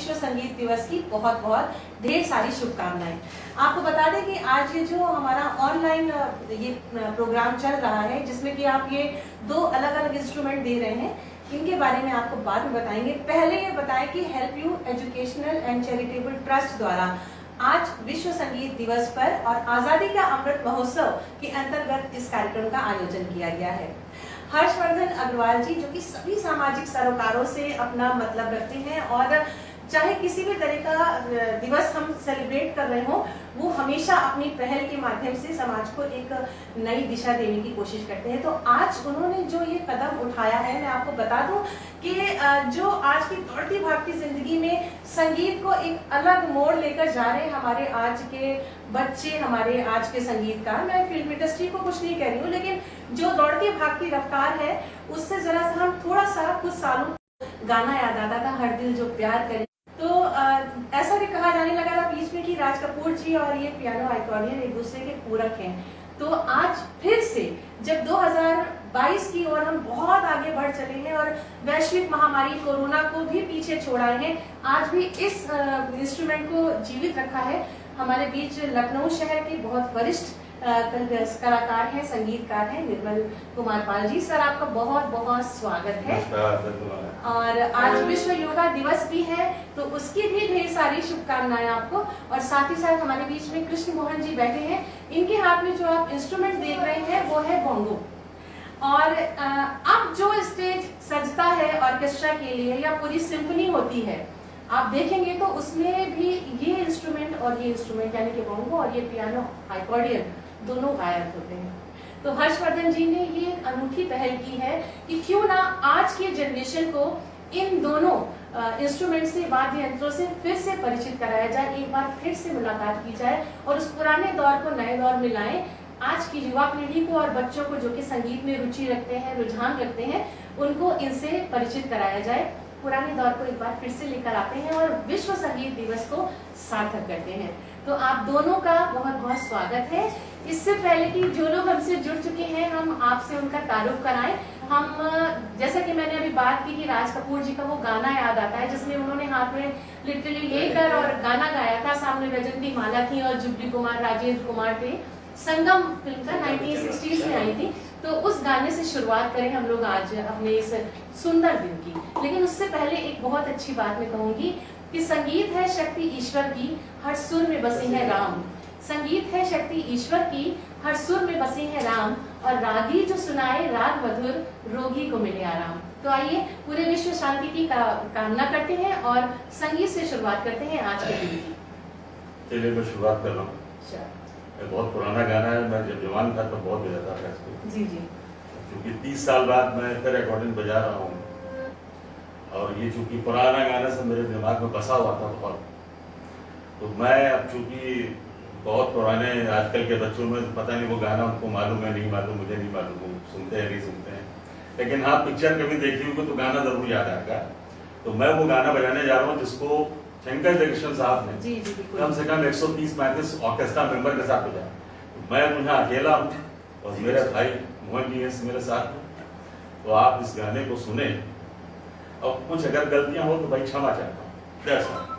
विश्व संगीत दिवस की बहुत बहुत ढेर सारी शुभकामनाएं। आपको बता दें कि आज ये जो हमारा ऑनलाइन ये प्रोग्राम चल रहा है, जिसमें कि आप ये 2 अलग अलग इंस्ट्रूमेंट दे रहे हैं, इनके बारे में आपको बाद में बताएंगे। पहले ये बताएं कि help you educational and charitable trust द्वारा आज विश्व संगीत दिवस पर और आजादी का अमृत महोत्सव के अंतर्गत इस कार्यक्रम का आयोजन किया गया है। हर्षवर्धन अग्रवाल जी, जो कि सभी सामाजिक सरोकारों से अपना मतलब रखते हैं और चाहे किसी भी तरह का दिवस हम सेलिब्रेट कर रहे हो, वो हमेशा अपनी पहल के माध्यम से समाज को एक नई दिशा देने की कोशिश करते हैं। तो आज उन्होंने जो ये कदम उठाया है, मैं आपको बता दूं कि जो आज की दौड़ती भागती जिंदगी में संगीत को एक अलग मोड़ लेकर जा रहे हैं हमारे आज के बच्चे, हमारे आज के संगीतकार। मैं फिल्म इंडस्ट्री को कुछ नहीं कह रही हूँ, लेकिन जो दौड़ती भागती रफ्तार है उससे जरा सा हम थोड़ा सा कुछ सालों गाना याद आता था, हर दिल जो प्यार करे। तो ऐसा भी कहा जाने लगा था बीच में कि राज कपूर जी और ये पियानो आइकॉर्डियन एक दूसरे के पूरक हैं। तो आज फिर से जब 2022 की ओर हम बहुत आगे बढ़ चले हैं और वैश्विक महामारी कोरोना को भी पीछे छोड़ाए हैं, आज भी इस इंस्ट्रूमेंट को जीवित रखा है। हमारे बीच लखनऊ शहर के बहुत वरिष्ठ कलाकार हैं, संगीतकार हैं, निर्मल कुमार पाल जी। सर, आपका बहुत बहुत स्वागत है। और आज विश्व योगा दिवस भी है, तो उसकी भी ढेर सारी शुभकामनाएं आपको। और साथ ही साथ हमारे बीच में कृष्ण मोहन जी बैठे हैं। इनके हाथ में जो आप इंस्ट्रूमेंट देख रहे हैं वो है बोंगो। और अब जो स्टेज सजता है ऑर्केस्ट्रा के लिए या पूरी सिम्फनी होती है, आप देखेंगे तो उसमें भी ये इंस्ट्रूमेंट और ये इंस्ट्रूमेंट यानी कि बोंगो और ये पियानो आइकॉर्डियन दोनों गायब होते हैं। तो हर्षवर्धन जी ने ये एक अनूठी पहल की है कि क्यों ना आज की जनरेशन को इन दोनों इंस्ट्रूमेंट से, वाद्य यंत्रों से फिर से परिचित कराया जाए, एक बार फिर से मुलाकात की जाए और उस पुराने दौर को नए दौर में लाएं। आज की युवा पीढ़ी को और बच्चों को जो कि संगीत में रुचि रखते हैं, रुझान रखते हैं, उनको इनसे परिचित कराया जाए। पुराने दौर को एक बार फिर से लेकर आते हैं और विश्व संगीत दिवस को सार्थक करते हैं। तो आप दोनों का बहुत बहुत स्वागत है। इससे पहले कि जो लोग हमसे जुड़ चुके हैं, हम आपसे उनका तारुफ कराएं। हम जैसा कि मैंने अभी बात की कि राज कपूर जी का वो गाना याद आता है जिसमें उन्होंने हाथ में लिटरली लेकर और गाना गाया था। सामने वैजंती माला थी और जुबली कुमार, राजेंद्र कुमार थे। संगम फिल्म का 1960s में आई थी। तो उस गाने से शुरुआत करें हम लोग आज अपने इस सुंदर दिन की। लेकिन उससे पहले एक बहुत अच्छी बात मैं कहूंगी कि संगीत है शक्ति ईश्वर की, हर सुर में बसे हैं राम। संगीत है शक्ति ईश्वर की, हर सुर में बसे हैं राम, और रागी जो सुनाए राग मधुर, रोगी को मिले आराम। तो आइए पूरे विश्व शांति की कामना करते हैं और संगीत से शुरुआत करते हैं आज के दिन की। चलिए मैं शुरुआत कर रहा हूँ। बहुत पुराना गाना है, मैं जब जवान था तो बहुत बजाता था इसको। जी जी। क्योंकि 30 साल बाद मैं फिर अकॉर्डिंग बजा रहा हूँ और ये चूंकि पुराना गाना सब मेरे दिमाग में बसा हुआ था बहुत, तो मैं अब चूंकि बहुत पुराने आजकल के बच्चों में पता नहीं वो गाना उनको मालूम है नहीं मालूम, मुझे नहीं मालूम वो सुनते हैं नहीं सुनते हैं, लेकिन हाँ पिक्चर कभी देखी होगी तो गाना जरूर याद आएगा। तो मैं वो गाना बजाने जा रहा हूँ जिसको शंकर जयकिशन साहब ने कम से कम 130-135 ऑर्केस्ट्रा मेंबर के साथ बजाया। मैं मुझे अकेला हूँ और मेरे भाई मोहन जी मेरे साथ हैं। तो आप इस गाने को सुने और कुछ अगर गलतियां हो तो भाई क्षमा चाहता हूँ। जय श्री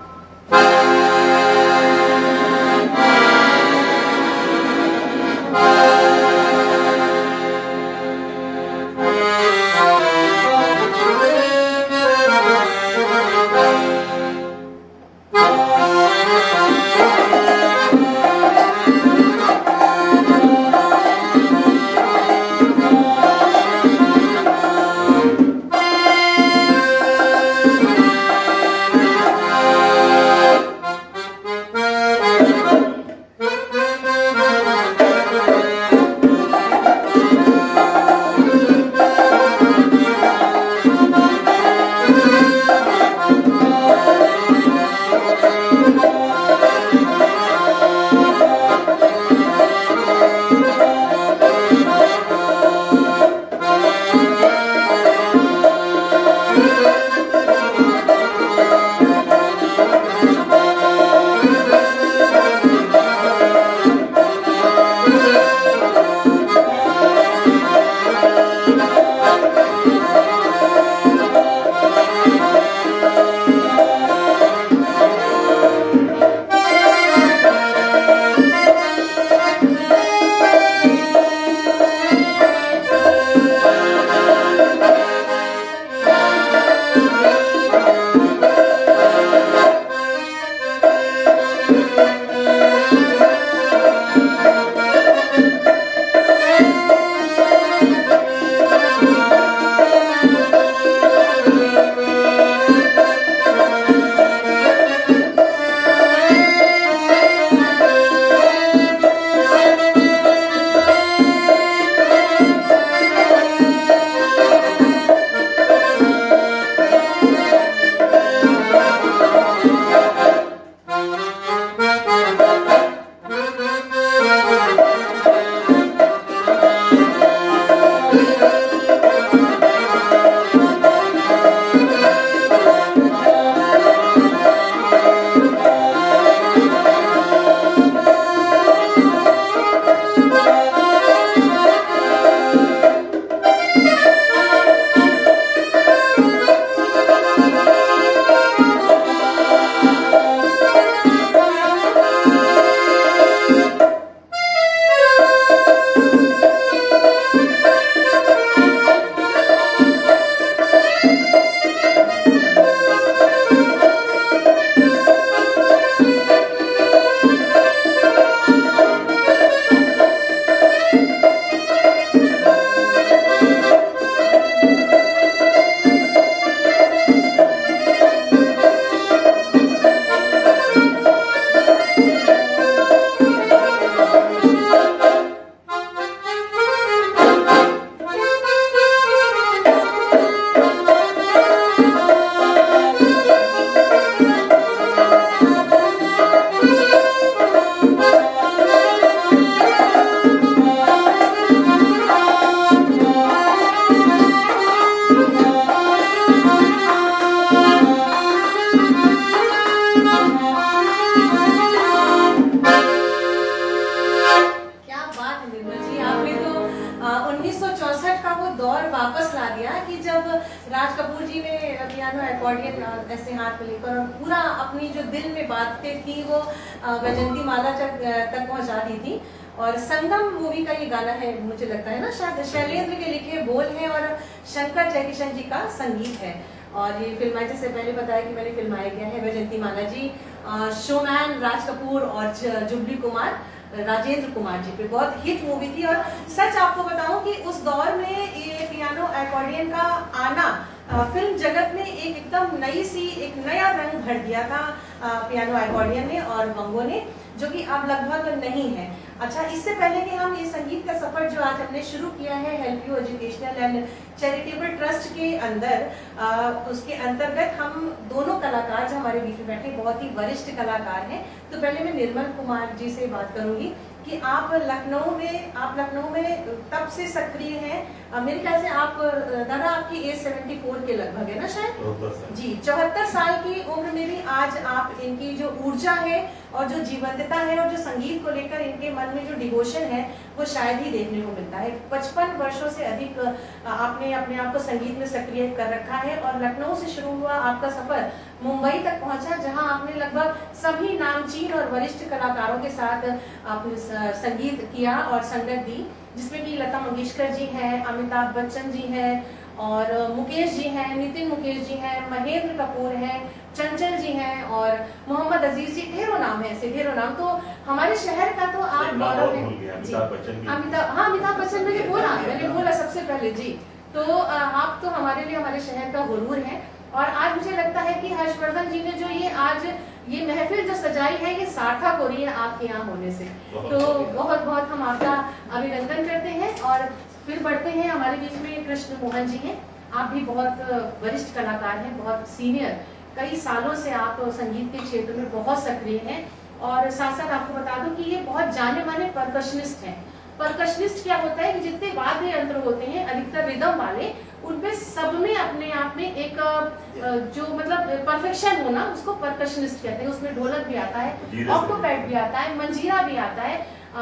अकॉर्डियन ऐसे हाथ में लेकर और पूरा अपनी जो दिल में बातें थी वो वैजयंती माला तक पहुंचा दी थी। और संगम मूवी का ये गाना है, मुझे लगता है ना शायद शैलेंद्र के लिखे बोल हैं और शंकर जयकिशन जी का संगीत है। और ये फिल्माए, जैसे पहले बताया कि मैंने फिल्माया गया है वैजयंती माला जी, शोमैन राज कपूर और जुबली कुमार, राजेंद्र कुमार जी पे बहुत हिट मूवी थी। और सच आपको बताऊं कि उस दौर में ये पियानो अकॉर्डियन का आना फिल्म जगत में एकदम नई सी एक नया रंग भर दिया था पियानो अकॉर्डियन ने और मंगो ने, जो कि अब लगभग नहीं है। अच्छा, इससे पहले कि हम ये संगीत का सफर जो आज हमने शुरू किया है help you educational and charitable trust के अंदर, उसके अंतर्गत हम दोनों कलाकार जो हमारे बीच में बैठे बहुत ही वरिष्ठ कलाकार हैं। तो पहले मैं निर्मल कुमार जी से बात करूंगी कि आप लखनऊ में तब से सक्रिय हैं। मेरे ख्याल से आप दादा आपकी एज 74 के लगभग है ना शायद जी। 74 साल की उम्र में भी आज आप इनकी जो ऊर्जा है और जो जीवंतता है और जो संगीत को लेकर इनके मन में जो डिवोशन है वो शायद ही देखने को मिलता है। 55 वर्षों से अधिक आपने अपने आप को संगीत में सक्रिय कर रखा है और लखनऊ से शुरू हुआ आपका सफर मुंबई तक पहुंचा, जहां आपने लगभग सभी नामचीन और वरिष्ठ कलाकारों के साथ आपने संगीत किया और संगत दी, जिसमें कि लता मंगेशकर जी हैं, अमिताभ बच्चन जी हैं और मुकेश जी हैं, नितिन मुकेश जी हैं, महेंद्र कपूर हैं, चंचल जी हैं और मोहम्मद अजीज जी, ढेरों नाम है ऐसे, ढेरों नाम। तो हमारे शहर का तो आप गौरव हैं। अमिताभ बच्चन मैंने बोला सबसे पहले जी। तो आप तो हमारे लिए हमारे शहर का गुरूर हैं। और आज मुझे लगता है कि हर्षवर्धन जी ने जो ये आज ये महफिल जो सजाई है ये सार्थक हो रही है आपके यहाँ होने से, तो बहुत बहुत हम आपका अभिनंदन करते हैं। और फिर बढ़ते हैं, हमारे बीच में कृष्ण मोहन जी हैं। आप भी बहुत वरिष्ठ कलाकार हैं, बहुत सीनियर, कई सालों से आप संगीत के क्षेत्र में बहुत सक्रिय हैं। और साथ साथ आपको बता दूं कि ये बहुत जाने माने परकशनिस्ट हैं। परकशनिस्ट क्या होता है कि जितने वाद्य यंत्र होते हैं अधिकतर रिदम वाले, उनमें सब में अपने आप में एक जो मतलब परफेक्शन होना, उसको परकशनिस्ट कहते हैं। उसमें ढोलक भी आता है, ऑक्टोपैड भी आता है, मंजीरा भी आता है,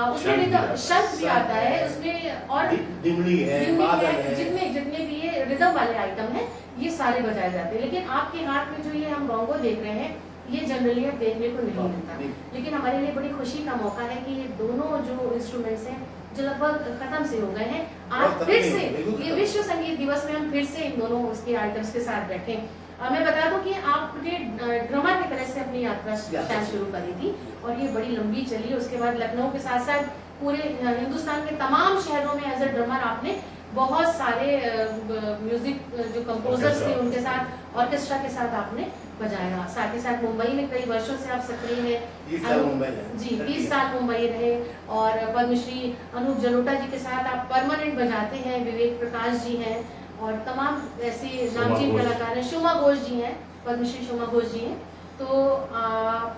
उसमें शंख भी आता है उसमें, और दिमड़ी है, जितने भी ये रिदम वाले आइटम हैं ये सारे बजाए जाते हैं। लेकिन आपके हाथ में जो ये हम बोंगो देख रहे हैं ये जनरली अब देखने को नहीं मिलता। लेकिन हमारे लिए बड़ी खुशी का मौका है कि ये दोनों जो इंस्ट्रूमेंट्स हैं जो लगभग खत्म से हो गए हैं, आज फिर से ये विश्व संगीत दिवस में हम फिर से इन दोनों उसके आइटम्स के साथ बैठे। मैं बता दूं कि आपने ड्रमर की तरह से अपनी यात्रा शायद शुरू करी थी और ये बड़ी लंबी चली। उसके बाद लखनऊ के साथ साथ पूरे हिंदुस्तान के तमाम शहरों में एज अ ड्रमर आपने बहुत सारे म्यूजिक जो कंपोजर्स थे उनके साथ, ऑर्केस्ट्रा के साथ आपने बजाया। साथ ही साथ मुंबई में कई वर्षों से आप सक्रिय हैं जी, 20 साल मुंबई रहे। और पद्मश्री अनूप जलोटा जी के साथ आप परमानेंट बजाते हैं, विवेक प्रकाश जी हैं और तमाम ऐसे नामचीन कलाकार हैं, शोमा घोष जी हैं, पद्मश्री शोमा घोष जी हैं। तो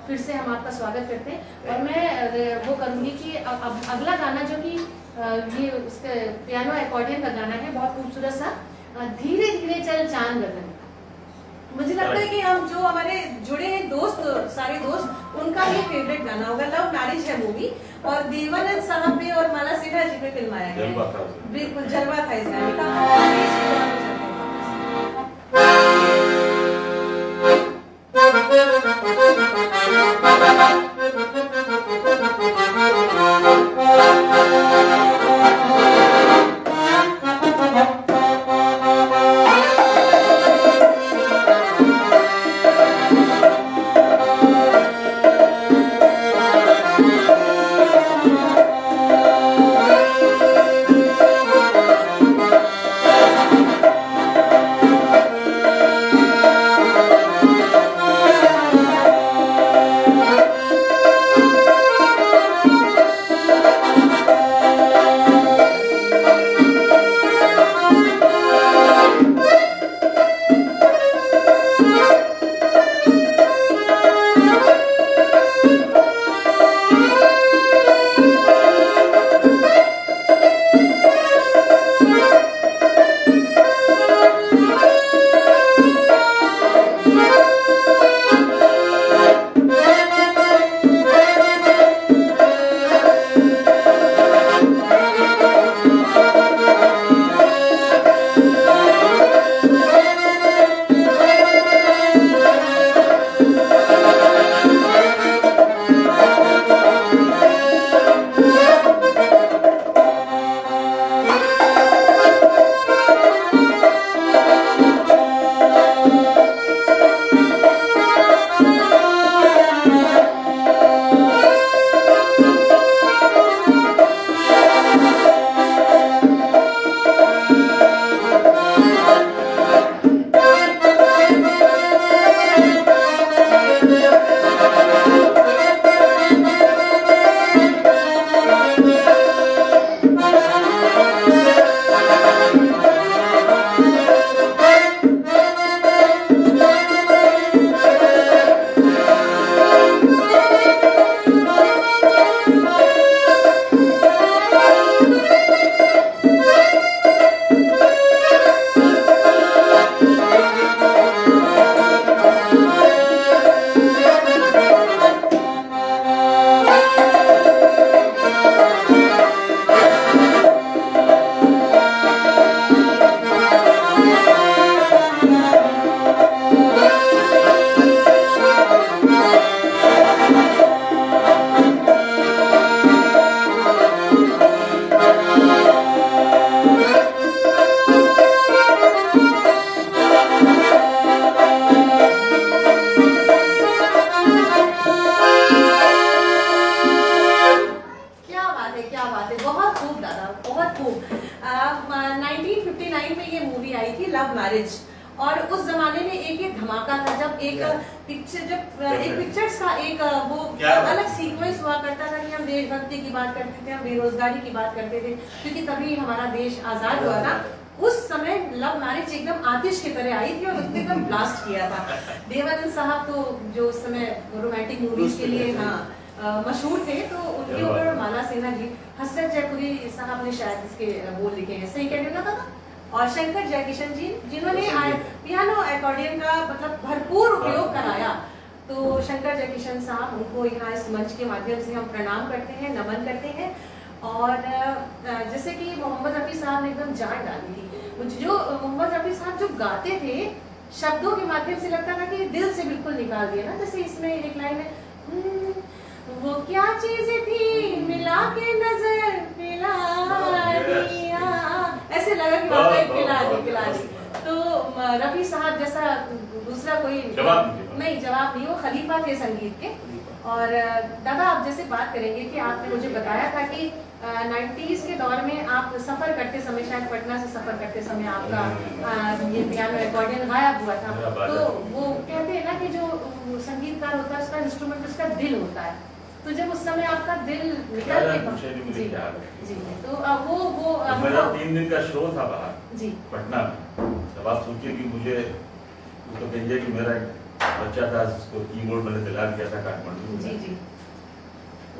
फिर से हम आपका स्वागत करते हैं। और मैं वो करूँगी कि अगला गाना जो कि ये उसका पियानो अकॉर्डियन का गाना है, बहुत खूबसूरत सा, धीरे धीरे चल चांद गगन। मुझे लगता है कि हम जो हमारे जुड़े हैं दोस्त, सारे दोस्त, उनका ये फेवरेट गाना होगा। लव मैरिज है मूवी और देवानंद साहब पे और माला सिन्हा जी पे फिल्माया गया, बिल्कुल जलवा था इस गाने का। मैरिज। और उस जमाने में एक धमाका था जब एक पिक्चर्स का एक वो अलग सीक्वेंस हुआ करता था कि हम देशभक्ति की बात करते थे, हम बेरोजगारी की बात करते थे, क्योंकि तभी हमारा देश आजाद हुआ था। उस समय लव मैरिज एकदम आतिश की तरह आई थी और उसने एकदम ब्लास्ट किया था। देवानंद साहब तो जो उस समय रोमांटिक मूवीज के लिए मशहूर थे, तो उनके ऊपर माला सिन्हा जी, हसरत जयपुरी साहब ने शायद इसके बोल लिखे हैं, सही कह रही हूं ना? और शंकर जयकिशन जी जिन्होंने पियानो अकॉर्डियन का मतलब भरपूर उपयोग कराया। तो शंकर जयकिशन साहब, उनको यहाँ इस मंच के माध्यम से हम प्रणाम करते हैं, नमन करते हैं। और जैसे कि मोहम्मद रफ़ी साहब ने एकदम जान डाली थी। जो मोहम्मद रफ़ी साहब जो गाते थे शब्दों के माध्यम से लगता था कि दिल से बिल्कुल निकाल दिया ना। जैसे इसमें एक लाइन है, वो क्या चीज थी मिला के नजर पिला दिया, ऐसे लगा कि वाकई पिला दी। तो रफ़ी साहब जैसा दूसरा कोई जवाब नहीं, वो खलीफा थे संगीत के। और दादा आप जैसे बात करेंगे कि आपने मुझे बताया था कि 90s के दौर में आप सफर करते समय, शायद पटना से सफर करते समय आपका ये पियानो अकॉर्डियन गायब हुआ था। तो वो कहते हैं ना कि जो संगीतकार होता है उसका इंस्ट्रूमेंट उसका दिल होता है। तो जब उस समय आपका दिल निकल के जी, तो वो मेरा 3 दिन का शो था बाहर जी पटना में। जब आप सोचिए कि मुझे तो कहिए कि मेरा बच्चा था जिसको कीबोर्ड मैंने दिला दिया था काठमांडू जी जी,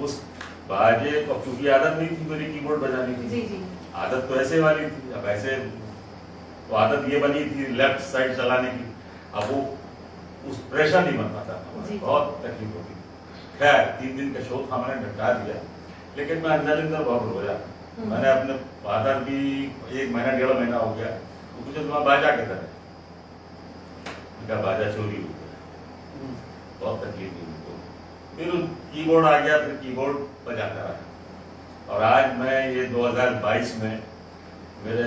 उस बाजे को क्योंकि आदत नहीं थी मेरी कीबोर्ड बजाने की। जी जी, आदत तो ऐसे वाली थी, अब ऐसे तो आदत ये बनी थी लेफ्ट साइड चलाने की, अब वो उस प्रेशर नहीं बन पाता, बहुत तकलीफ होती। खैर 3 दिन का शो था, मैंने निपटा दिया, लेकिन मैं अंदर अंदर बहुत रोया। मैंने अपने फादर भी 1 महीना 1.5 महीना हो गया, तो मुझे तुम्हारा बाजा किधर है, उनका बाजा चोरी हो गया, बहुत तकलीफ हुई उनको। फिर कीबोर्ड आ गया, फिर कीबोर्ड बजाता रहा। और आज मैं ये 2022 में मेरे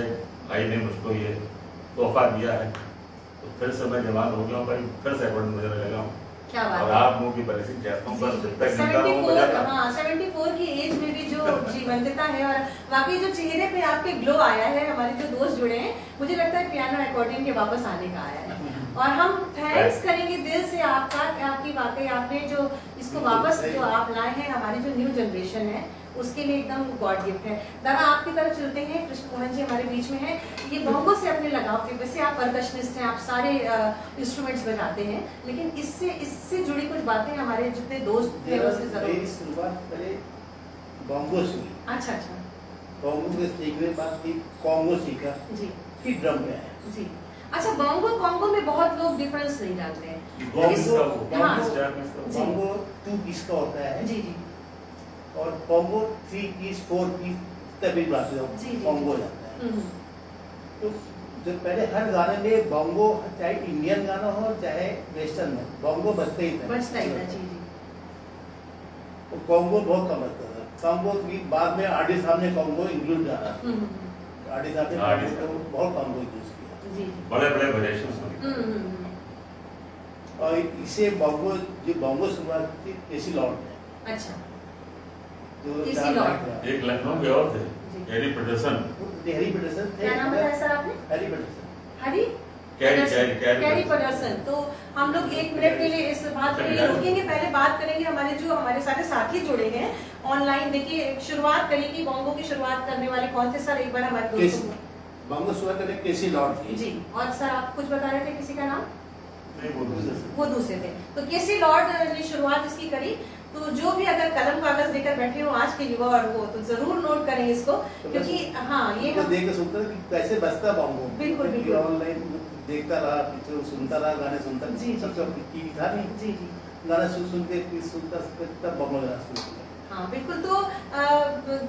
भाई ने मुझको ये तोहफा दिया है, तो फिर से मैं जवान हो गया हूँ भाई, फिर से अकॉर्डिंग बजाने लगा हूँ। क्या बात और है। आप लोगों की ब्लेसिंग चाहता हूँ, बस जब तक 74 की एज में भी जो जीवंतता है और वाकई जो चेहरे पे आपके ग्लो आया है, हमारे जो दोस्त जुड़े हैं, मुझे लगता है पियानो अकॉर्डियन के वापस आने का आया है। और हम थैंक्स करेंगे दिल से आपका कि आपकी वाकई आपने जो इसको वापस जो आप लाए हैं, हमारी जो न्यू जनरेशन है उसके लिए एकदम गॉड गिफ्ट है। दादा आपकी तरफ चलते हैं, कृष्ण मोहन जी हमारे बीच में हैं। ये बोंगो से अपने लगाव के, वैसे आप परकशनिस्ट हैं, आप सारे इंस्ट्रूमेंट्स बजाते हैं, लेकिन इससे जुड़ी कुछ बातें हमारे जितने दोस्त थे उससे जरूर। शुरुआत पहले बोंगो से। अच्छा अच्छा, बोंगो के सीखने के बाद फिर कॉन्गो सीखा जी, फिर ड्रम में आया जी। अच्छा, बोंगो कॉन्गो में बहुत लोग डिफरेंस नहीं डालते हैं। बोंगो 2 पीस का होता है जी जी, और कॉन्गो 3 पीस 4 पीस तभी कॉन्गो जाता है। तो जो पहले हर गाने में बोंगो, चाहे इंडियन गाना हो चाहे वेस्टर्न हो, बोंगो बजते ही था। जी जी। तो कॉन्गो बहुत कम बजता था। कॉन्गो की बाद में आरडी साहब ने कॉन्गो इंक्लूड करा, आरडी साहब ने बहुत कॉन्गो यूज किया जी, बड़े वेरिएशंस। और इसे बोंगो जो बोंगो शुरुआत थी केसी लॉर्ड ने। अच्छा, जो एक लखनऊ के और थे हैरी पीटरसन। हैरी पीटरसन थे। क्या नाम बताया सर आपने? Harry Peterson. Harry Carey Peterson. तो हम लोग 1 मिनट के लिए इस बात पे रुकेंगे, पहले बात करेंगे हमारे सारे साथी जुड़े हैं ऑनलाइन। देखिए शुरुआत करिए कि बोंगो की शुरुआत करने वाले कौन थे सर, एक बार हमारे दोस्तों को। बोंगो शुरुआत करने केसी लॉर्ड की जी। और सर आप कुछ बता रहे थे, किसी का नाम? नहीं, वो दूसरे थे। तो केसी लॉर्ड ने शुरुआत इसकी करी। तो जो भी अगर कलम कागज लेकर बैठे हो आज के युवा और वो, तो जरूर नोट करें इसको, क्योंकि हाँ ये हम देख के सुनते कि कैसे बजता बोंगो। बिल्कुल बिल्कुल। ऑनलाइन देखता रहा, पिक्चर सुनता रहा, गाने सुनता रहा। जी सबसे टीवी था नहीं। जी जी, गाना सुन के सुनता तब बोंगो गाना सुनता। हाँ बिल्कुल। तो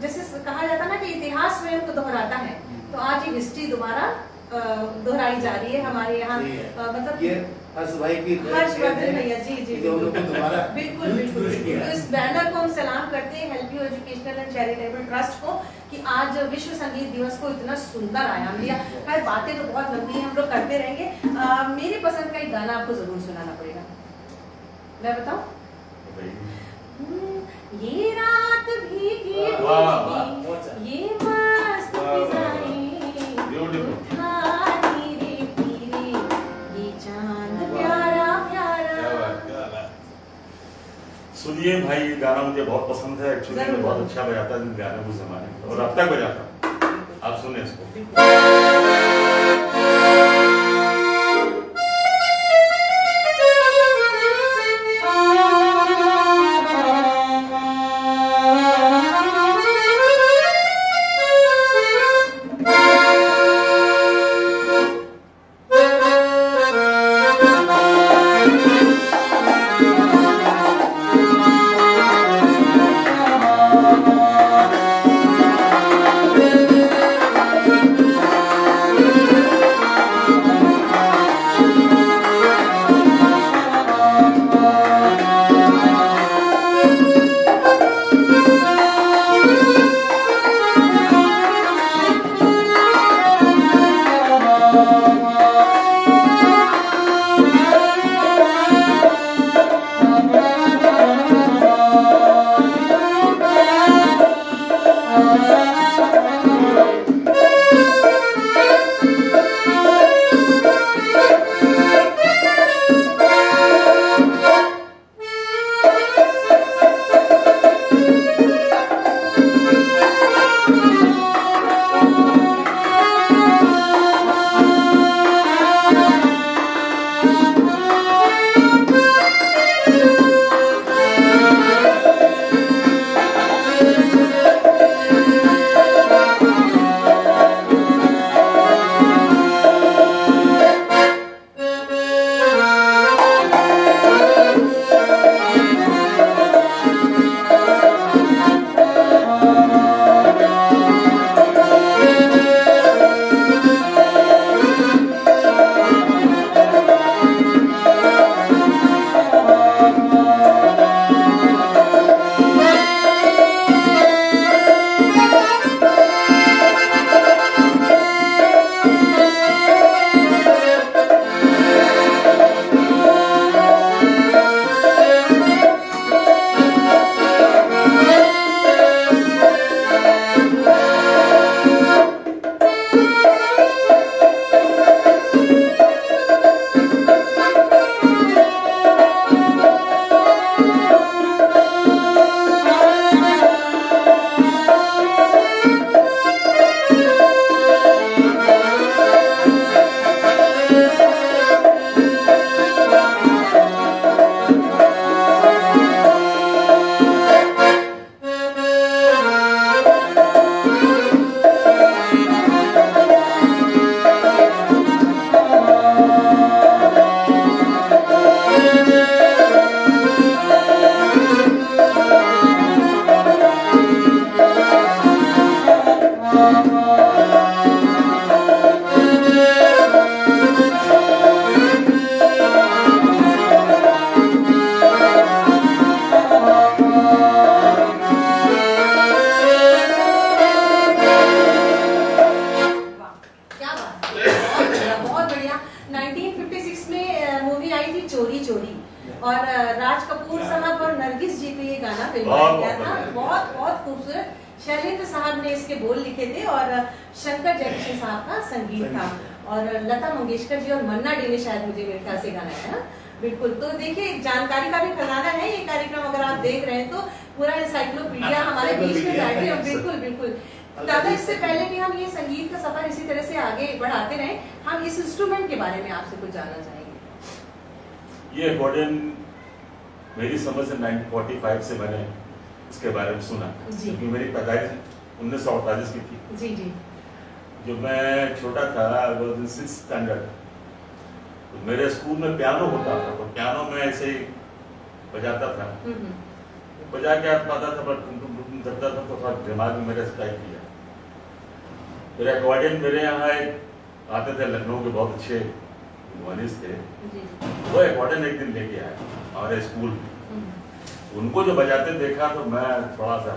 जैसे कहा जाता ना कि इतिहास स्वयं को दोहराता है, तो आज ये हिस्ट्री दोबारा दोहराई जा रही है हमारे यहाँ। मतलब ये हर्ष भाई की हर्षवर्धन भैया जी जी दोबारा बिल्कुल बिल्कुल। तो इस बैनर को हम सलाम करते हैं help you educational and charitable trust को कि आज विश्व संगीत दिवस को इतना सुंदर आयाम दिया। खैर बातें तो बहुत लंबी हैं, हम लोग करते रहेंगे। मेरी पसंद का एक गाना आपको जरूर सुनाना पड़ेगा, मैं बताऊं? ये रात भीगी ये मस्त फिजाएं उठानी रे पीरे सुनिए भाई, ये गाना मुझे बहुत पसंद है। एक्चुअली मैं बहुत अच्छा बजाता था गाने उस जमाने में, और अब तक बजाता। आप सुने इसको। और राज कपूर साहब और नरगिस जी पे ये गाना फिल्माया गया था। बहुत बहुत खूबसूरत। शैलेंद्र साहब ने इसके बोल लिखे थे और शंकर जयकिशन साहब का संगीत था, और लता मंगेशकर जी और मन्ना डे ने शायद मुझे मेरे ख्याल से गाना है ना। बिल्कुल, तो देखिए जानकारी का भी खजाना है ये कार्यक्रम। अगर आप देख रहे हैं तो पूरा एनसाइक्लोपीडिया हमारे बीच में बैठे हैं। बिल्कुल बिल्कुल दादा, इससे पहले भी हम ये संगीत का सफर इसी तरह से आगे बढ़ाते रहे, हम इस इंस्ट्रूमेंट के बारे में आपसे कुछ जानना चाहेंगे। ये अकॉर्डिंग मेरी समझ से 1945 से मैंने इसके बारे में सुना, क्योंकि मेरी पैदाइश 1948 की थी। जी जी। जब मैं छोटा था, 6th स्टैंडर्ड, तो मेरे स्कूल में पियानो होता था, तो पियानो में ऐसे ही बजाता था, बजा के पाता था, पर करता था तो थोड़ा दिमाग में मेरे स्ट्राइक किया। फिर अकॉर्डिंग मेरे यहाँ एक आते थे लखनऊ के बहुत अच्छे वॉलिस थे, वो अकॉर्डिंग एक दिन लेके आए हमारे स्कूल में। उनको जो बजाते देखा तो मैं थोड़ा सा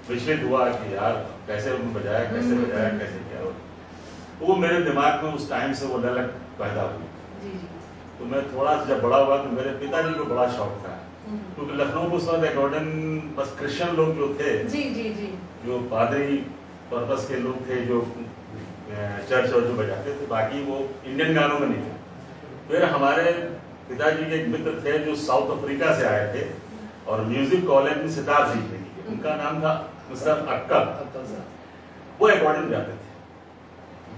विचलित हुआ कि यार कैसे उन्होंने बजाया, कैसे बजाया, कैसे किया। वो मेरे दिमाग में उस टाइम से वो ललक पैदा हुई। तो मैं थोड़ा सा जब बड़ा हुआ तो मेरे पिताजी को बड़ा शौक था, क्योंकि लखनऊ को उस अकॉर्डिंग बस क्रिश्चियन लोग जो थे, जी जी जी, जो पादरी पर्पस के लोग थे, जो चर्च और जो बजाते थे, बाकी वो इंडियन गानों में नहीं थे। फिर हमारे पिताजी के एक मित्र थे जो साउथ अफ्रीका से आए थे, और म्यूजिक कॉलेज में सितार सीखने की, उनका नाम था मिस्टर अक्कल। वो अकॉर्डिंग जाते थे,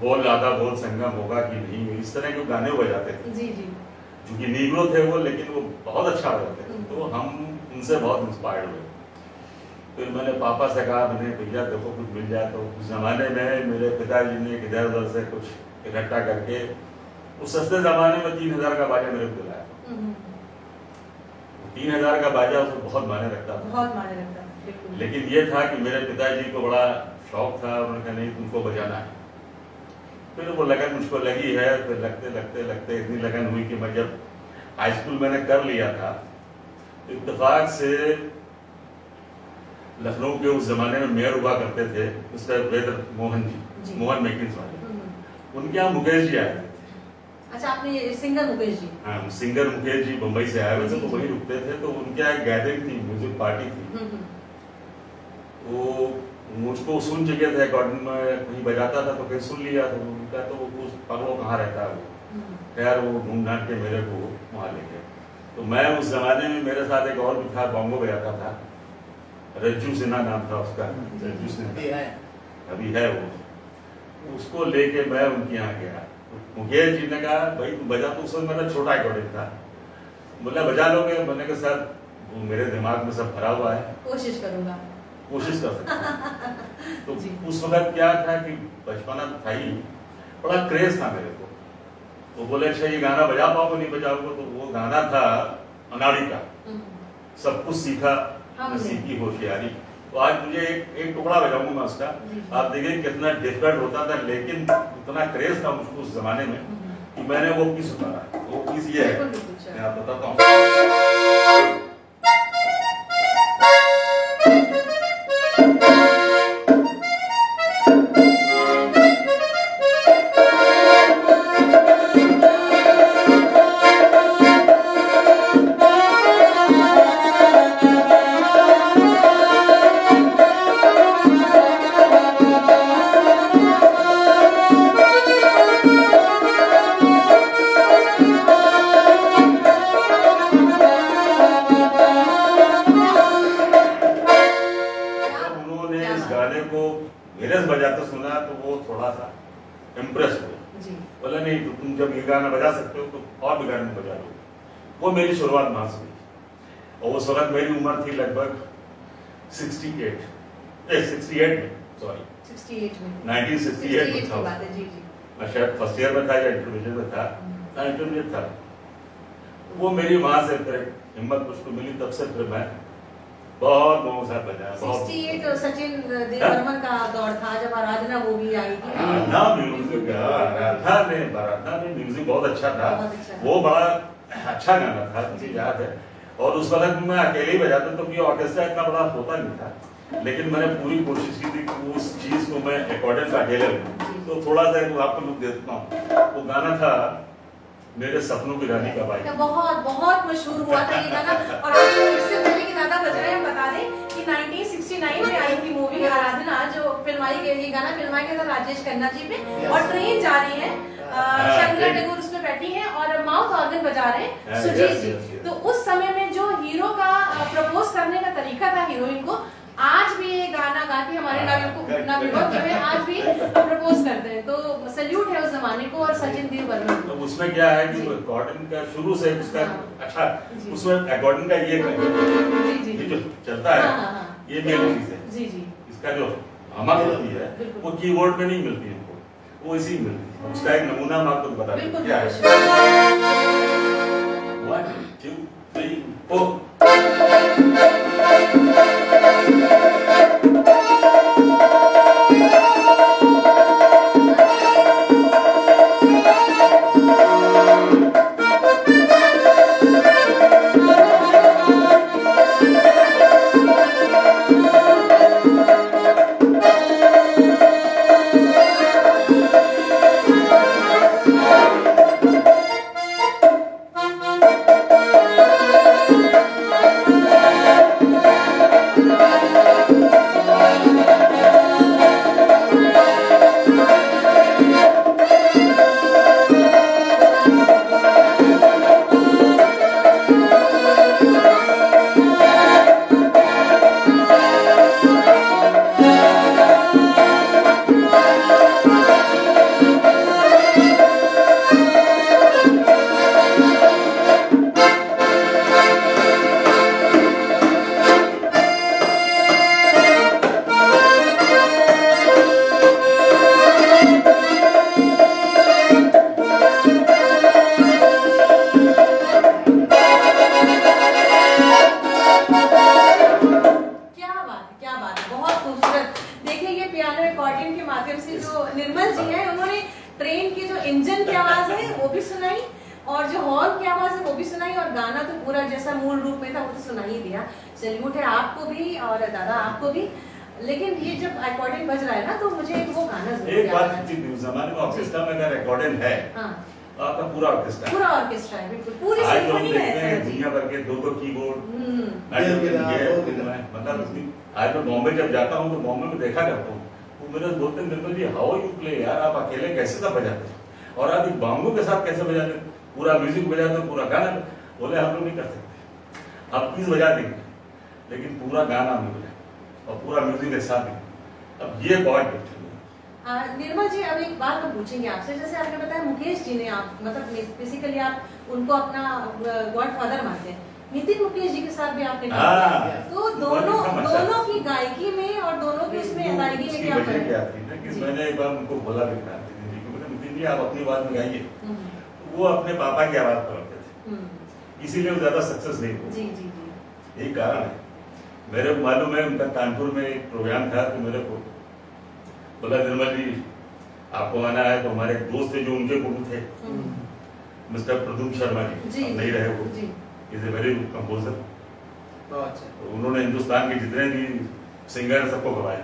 बोल राधा बोल संगम होगा कि नहीं, इस तरह के गाने वो बजाते थे। जी जी। क्योंकि नीग्रो थे वो, लेकिन वो बहुत अच्छा बजाते थे, तो हम उनसे बहुत इंस्पायर्ड हुए। फिर मैंने पापा से कहा, मैंने भैया देखो कुछ मिल जाए। तो उस जमाने में मेरे पिताजी ने इधर उधर से कुछ इकट्ठा करके उस सस्ते जमाने में 3000 का बाजा मेरे को दिलाया। 3000 का बाजा उसको बहुत मायने रखता था, बहुत मायने रखता था, बिल्कुल। लेकिन ये था कि मेरे पिताजी को बड़ा शौक था, उन्होंने कहा नहीं तुमको बजाना है। फिर वो लगन मुझको लगी है, फिर लगते लगते लगते इतनी लगन हुई कि मैं जब हाई स्कूल मैंने कर लिया था, तो इत्तेफाक से लखनऊ के उस जमाने में मेयर हुआ करते थे मिस्टर वेदर मोहन जी, मोहन मेकिंस वाले, उनके यहाँ मुकेश जी आए थे। अच्छा, आपने सिंगर मुकेश जी? हाँ, सिंगर मुकेश जी मुंबई से आए हुए थे, तो वहीं रुकते थे। तो उनके यहाँ गैदरिंग थी, म्यूजिक पार्टी थी। वो मुझको सुन चुके थे, अकॉर्डिंग में कहीं बजाता था तो कहीं सुन लिया, तो उनका तो वो कहाँ रहता है वो, खैर वो ढूंढ ढांढ के मेरे को वहाँ ले गए। तो मैं उस जमाने में मेरे साथ एक और भी था, बॉन्गो बजाता था, रज्जू सिन्हा नाम था उसका, रज्जू सिन्हा अभी है वो। उसको लेके मैं उनके यहाँ गया। मुकेश जी ने कहा भाई तुम बजा, तो उस समय मेरा छोटा अकॉर्डिंग था, बोला बजा लोगे? मैंने कहा सर वो मेरे दिमाग में सब भरा हुआ है, कोशिश करूंगा, कोशिश कर सकता। तो उस वक्त क्या था कि बचपना था ही, बड़ा क्रेज था मेरे को। तो बोले अच्छा ये गाना बजा पाओगे नहीं बजाओगे? तो वो गाना था अनाड़ी का, सब कुछ सीखा सीखी होशियारी। तो आज मुझे एक टुकड़ा बजाऊंगा मैं उसका, आप देखिए कितना डिफिकल्ट होता था, लेकिन इतना क्रेज था मुझको उस जमाने में कि मैंने वो पीस उतारा। वो पीस ये है, मैं आप बताता हूँ। बजाते सुना तो वो थोड़ा सा इम्प्रेस हुए, बोला नहीं तो तुम जब ये गाना बजा सकते हो तो और भी गाने बजा लो। वो मेरी शुरुआत वहां से हुई। और उस वक्त मेरी उम्र थी लगभग 68 में, सॉरी 1968 में था। मैं शायद फर्स्ट ईयर में था या इंटरमीडिएट में था, इंटरमीडिएट था। वो मेरी वहां से फिर हिम्मत मुझको मिली, तब से फिर मैं बहुत लोगों के साथ बजाया। 68 सचिन देवबर्मन का दौर था जब आराधना मूवी आई थी। आराधना में म्यूजिक बहुत अच्छा था, वो बड़ा अच्छा गाना था, मुझे याद है। और उस वक्त मैं अकेले ही बजाता था, क्योंकि ऑर्केस्ट्रा इतना बड़ा होता नहीं था, लेकिन मैंने पूरी कोशिश की थी कि उस चीज को मैं अकॉर्डिंग का अकेले लूं। तो थोड़ा सा आपको लुक देता हूँ। वो गाना था मेरे सपनों की रानी का बाई, बहुत बहुत मशहूर हुआ था ये गाना। और आपको इससे पहले कि दादा बज रहे हैं, हम बता दें कि 1969 में आई थी मूवी आराधना, जो फिल्माई गई, ये गाना फिल्माया गया था राजेश खन्ना जी पे। और ट्रेन जा रही है, शर्मिला टैगोर उसमें बैठी हैं और माउथ ऑर्गन बजा रहे हैं सुजीत जी। तो उस समय में जो हीरो का प्रपोज करने का तरीका था हीरोइन को, आज भी ये गाना गा के हमारे नवयुवक जो है आज भी प्रपोज करते हैं। तो सल्यूट है उस जमाने को और सचिन देवबर्मन। तो उसमें क्या है कि अकॉर्डिंग का शुरू से उसका अच्छा, उसमें अकॉर्डिंग का ये जो चलता है ये मेन चीज है जी जी। इसका जो हमारी होती है वो कीबोर्ड में नहीं मिलती है, वो इसी में मिलती है। उसका एक नमूना हम आपको बता दें क्या है। 1 2 3 4 Thank you. और जो हॉर्न की आवाज है वो भी सुनाई, और गाना तो पूरा जैसा मूल रूप में था वो तो सुना ही दिया। सैल्यूट है आपको भी और दादा आपको भी। लेकिन ये जब अकॉर्डिंग बज रहा है ना तो मुझे वो गाना जरूर एक याद बात आ रहा है। उस जमाने में ऑर्केस्ट्रा में अगर अकॉर्डिंग है, हाँ, आपका पूरा ऑर्केस्ट्रा पूरा ऑर्केस्ट्रा है, बिल्कुल पूरी आज लोग सिम्फनी देखते हैं है। दुनिया भर के 2-2 कीबोर्ड, गिटार, मतलब आज मैं बॉम्बे जब जाता हूँ तो बॉम्बे में देखा करता हूँ, वो मेरे बोलते हैं निर्मल जी हाउ यू प्ले यार, आप अकेले कैसे सब बजाते हैं और आप एक बांगो के साथ कैसे बजाते हैं, पूरा म्यूजिक बजाते हैं, पूरा गाना। बोले हम लोग नहीं कर सकते, आप प्लीज बजा देंगे लेकिन पूरा गाना नहीं बजाए और पूरा म्यूजिक के साथ नहीं। अब ये बहुत गिफ्ट है। निर्मल जी अब एक बात हम पूछेंगे आपसे, जैसे आपने बताया मुकेश जी ने, आप मतलब बेसिकली आप उनको अपना गॉडफादर मानते हैं, नितिन मुकेश जी के साथ भी आपने काम किया, तो दोनों की गायकी में और दोनों की इसमें अदायगी में क्या फर्क है? कि मैंने एक बार उनको बोला भी था नितिन जी आप अपनी आवाज में गाइए, वो अपने पापा की आवाज पर रखते थे, इसीलिए वो ज्यादा सक्सेस नहीं हुए। जी जी जी, यही कारण है। मेरे को मालूम है उनका कानपुर में एक प्रोग्राम था तो मेरे को बोला निर्मल जी आपको आना है, तो हमारे एक दोस्त थे जो उनके गुरु थे मिस्टर प्रदुम शर्मा जी, अब नहीं रहे, वो is a very good composer. तो उन्होंने हिंदुस्तान के जितने भी सिंगर सबको गवाया,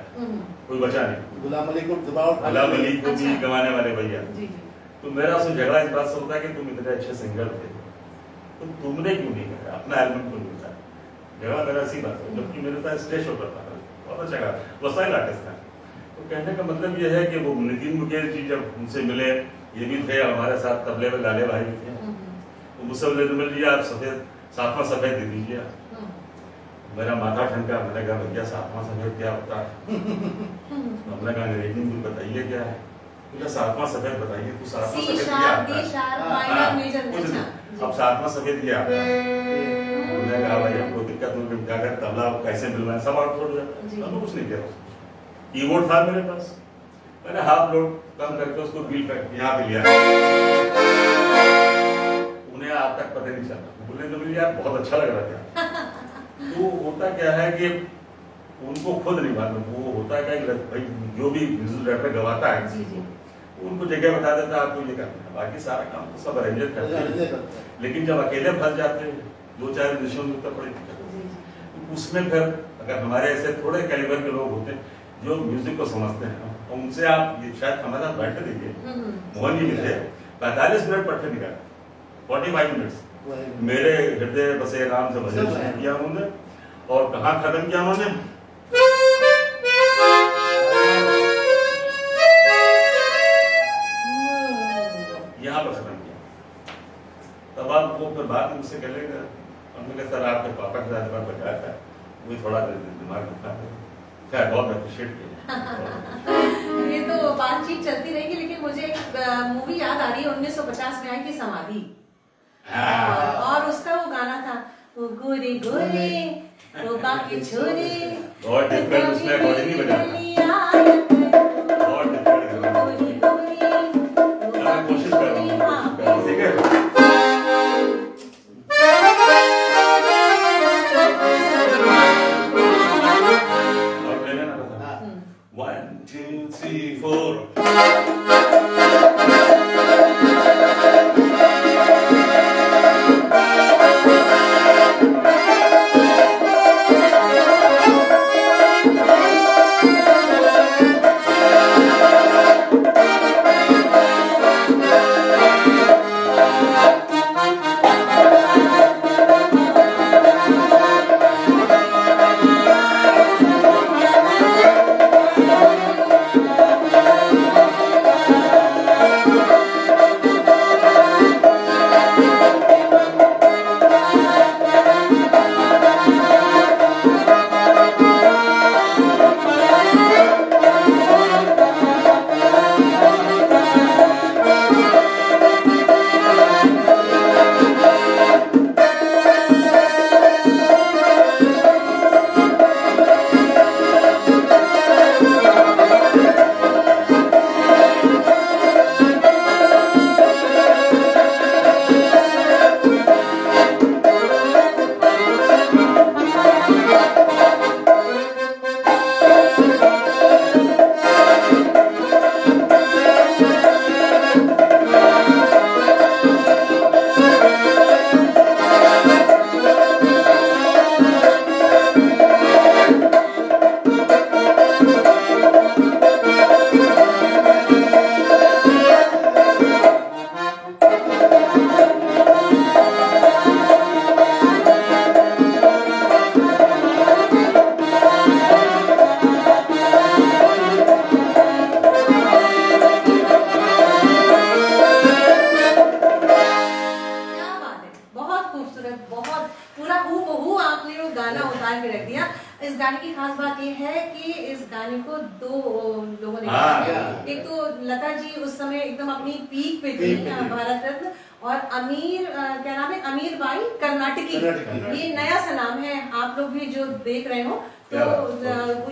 कोई बचा नहीं। गुलाम अली को दबाव, गुलाम अली को भी गवाने वाले भैया। जी। तो मेरा उससे झगड़ा इस बात से होता है कि तुम इतने अच्छे सिंगर थे तो तुमने क्यों नहीं करा, अपना एल्बम क्यों नहीं करा, झगड़ा मेरा इसी बात है। जबकि मेरे साथ स्टेज शो करता था, बहुत अच्छा गा, वसाइल आर्टिस्ट था। तो कहने का मतलब ये है कि वो नितिन मुकेश जी जब उनसे मिले, ये भी थे हमारे साथ तबले में लाले भाई भी थे, तो मुझसे बोले निर्मल जी आप सफेद सातवां सफेद दे दीजिए। मेरा माथा ठनका, मैंने कहा भैया सातवां सफेद क्या होता है? हमने कहा अंग्रेजी में बताइए क्या है, तो सातवां सफेद बताइए, तो सातवां सफेद क्या आता है? अब सातवां सफेद क्या आता है? हमने कहा भाई हमको दिक्कत हो गई, क्या कर तबला कैसे मिलवाए, सब आउट छोड़ दिया, हमने कुछ नहीं किया। कीबोर्ड था मेरे पास, मैंने हाफ लोड कम करके उसको बिल पे यहाँ पे लिया, उन्हें आज तक पता नहीं चला। बोले तो मुझे यार बहुत अच्छा लग रहा था। तो होता क्या है कि उनको खुद नहीं मालूम, वो होता है क्या भाई जो भी म्यूजिक डायरेक्टर गवाता है उनको जगह बता देता है आपको ये करना है, बाकी सारा काम तो सब अरेंजर करते हैं। लेकिन जब अकेले फंस जाते हैं 2-4 विषयों में तो बड़ी दिक्कत, उसमें फिर अगर हमारे ऐसे थोड़े कैलिबर के लोग होते हैं जो म्यूजिक को समझते हैं, तो उनसे आप ये शायद हमारे साथ बैठे देखिए, मोहन जी थे 45 मिनट पढ़ते निकाले, 45 मिनट्स मेरे हृदय बसे राम से भजन शुरू किया उन्होंने, और कहाँ खत्म किया उन्होंने, यहाँ पर खत्म किया। तब आप वो फिर बात मुझसे कर लेगा, हमने कहा सर आपके पापा के साथ बार बजाया था, वो थोड़ा दिमाग दुखा है, क्या बहुत अप्रिशिएट किया। ये तो बातचीत चलती रहेगी, लेकिन मुझे एक मूवी याद आ रही है 1950 में आई थी समाधि, और उसका वो गाना था वो गोरे गोरे वो बाकी छोरे, बहुत डिफरेंट उसमें अकॉर्डिंग नहीं बजा, बहुत डिफरेंट, मैं कोशिश कर रहा हूँ, ठीक है। और लेना ना पता 1 2 3 4 Thank you. के रख दिया। इस गाने की खास बात ये है कि इस गाने को 2 लोगों ने हाँ, गाया है। एक तो लता जी उस समय एकदम अपनी पीक पे थी, भारत रत्न, और अमीर क्या नाम है, अमीर बाई कर्नाटकी। ये नया सा नाम है, आप लोग भी जो देख रहे हो तो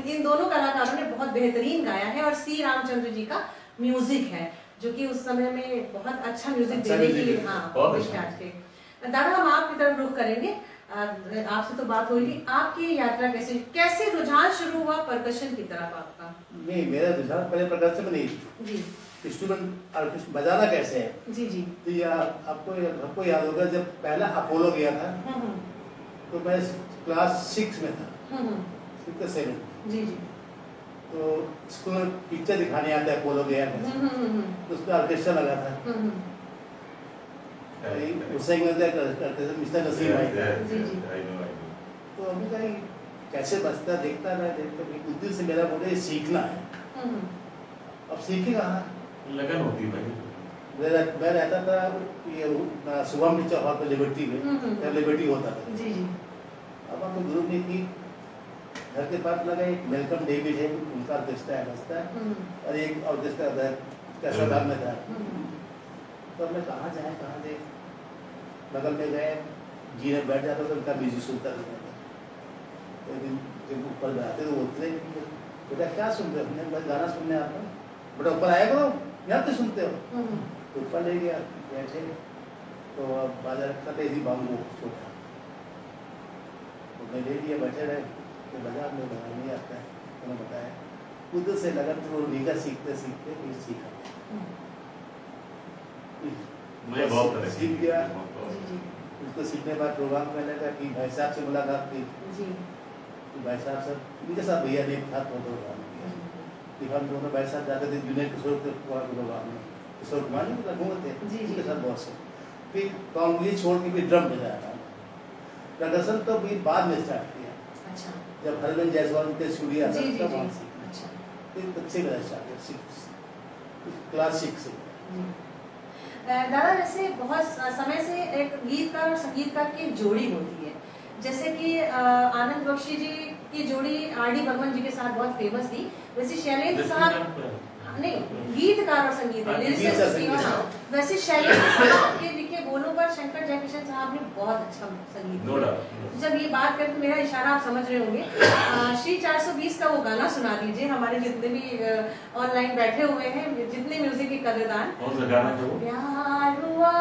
इन दोनों कलाकारों ने बहुत बेहतरीन गाया है। और सी रामचंद्र जी का म्यूजिक है, जो कि उस समय में बहुत अच्छा म्यूजिक देने के लिए, हाँ विख्यात थे। दादा हम आपकी तरफ रुख करेंगे, आपसे तो बात हुई थी, आपकी यात्रा कैसे रुझान शुरू हुआ परकशन की तरफ आपका? नहीं, मेरा रुझान पहले प्रकार से नहीं जी, इंस्ट्रूमेंट और बजाना कैसे है जी जी। तो ये आपको याद होगा जब पहला अपोलो गया था तो मैं क्लास 6 में था, 6 से 7 जी जी। तो स्कूल में पिक्चर दिखाने आता है, अपोलो गया था तो उसमें ऑर्केस्ट्रा लगा था, मिस्टर नसीम भाई। तो अभी का कैसे बजता देखता उस दिन से मेरा बोले सीखना है। अब सीखेगा कहाँ, लगन होती है भाई। मैं रहता था ये सुबह में चौहान पे लिबर्टी में, लिबर्टी होता था जी जी। अब हम ग्रुप में थी, घर के पास लगा एक वेलकम डेविड है, उनका ऑर्केस्ट्रा है बजता है, और एक ऑर्केस्ट्रा कैसा भाग में था। तो मैं कहाँ जाए कहाँ दे, बगल में गए, जी ने बैठ जाता था, उनका म्यूजिक सुनता रहता था। तो एक दिन जब ऊपर जाते तो बोलते बेटा क्या सुनते हो? मैं गाना सुनने आता हूँ। बेटा ऊपर आया करो, यहाँ पे सुनते हो? तो ऊपर ले गया, बैठे तो अब बाजार रखा था यदि बांगो छोटा, तो मैं ले लिया, बैठे रहे तो बाजार में बना नहीं आता है, उन्होंने बताया खुद से लगा तो नीगा सीखते सीखते फिर सीखा, मैं बहुत सीख गया। उसको सीखने के बाद प्रोग्राम में लगा कि भाई साहब से मुलाकात की, तो भाई साहब सब उनके साथ भैया ने एक साथ प्रोग्राम किया कि हम दोनों भाई साहब जाते थे जूनियर किशोर के प्रोग्राम में, किशोर कुमार जी मतलब घूमते उनके साथ बहुत से। फिर कांग्रेस छोड़ के फिर ड्रम बजाया था, प्रदर्शन तो भी बाद में स्टार्ट किया। अच्छा। जब हरगन जायसवाल के स्टूडियो आता था तब वहाँ सीखा। अच्छा। फिर बच्चे का स्टार्ट किया क्लास 6 से। दादा जैसे बहुत समय से एक गीतकार और संगीतकार की जोड़ी होती है, जैसे कि आनंद बख्शी जी की जोड़ी आर.डी. बर्मन जी के साथ बहुत फेमस थी, वैसे शैलेंद्र साहब नहीं गीतकार और संगीत वैसे शैलेंद्र साहब के लिखे बोलों पर शंकर जयकिशन साहब ने बहुत अच्छा संगीत। जब ये बात करके मेरा इशारा आप समझ रहे होंगे, श्री 420 का वो गाना सुना दीजिए हमारे जितने भी ऑनलाइन बैठे हुए हैं, जितने म्यूजिक के कदरदान। प्यार हुआ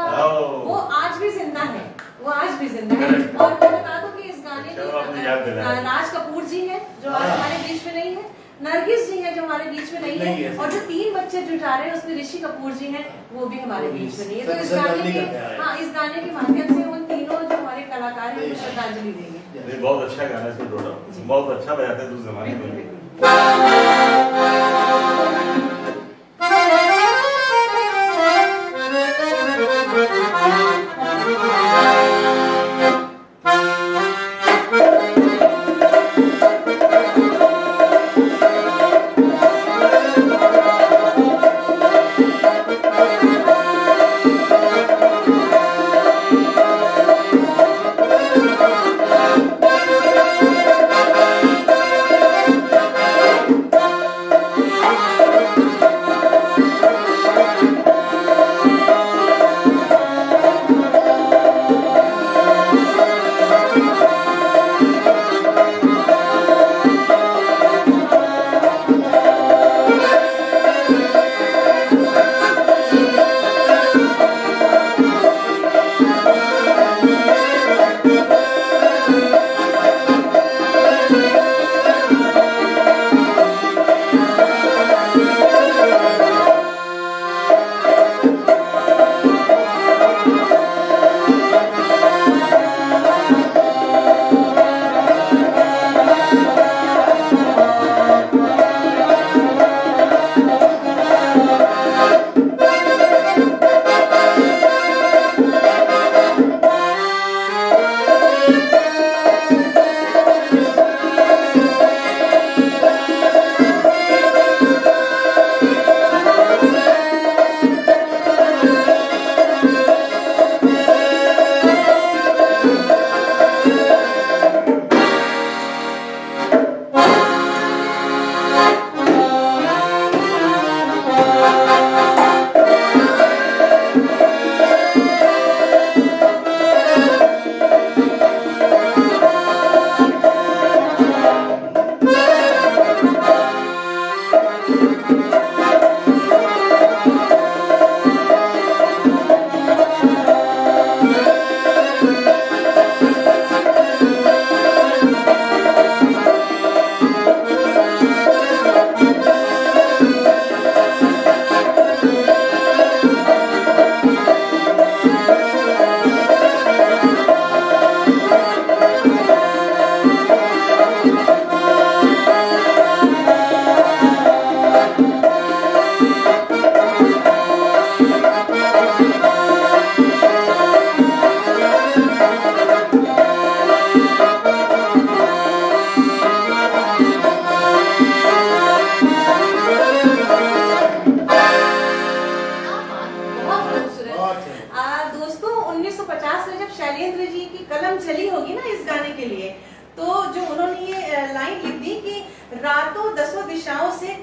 वो आज भी जिंदा है, वो आज भी जिंदा है। और मैं बता दूं कि इस गाने की राज कपूर जी है जो आज हमारे बीच में नहीं है, नरगिस जी हैं जो हमारे बीच में नहीं है, और जो 3 बच्चे जुटा रहे हैं उसमें ऋषि कपूर जी हैं, वो भी हमारे बीच में नहीं है। तो इस गाने के इस गाने के माध्यम से उन तीनों जो हमारे कलाकार हैं उनको श्रद्धांजलि देंगे। बहुत अच्छा गाना है, बहुत अच्छा बजाते थे उस जमाने में।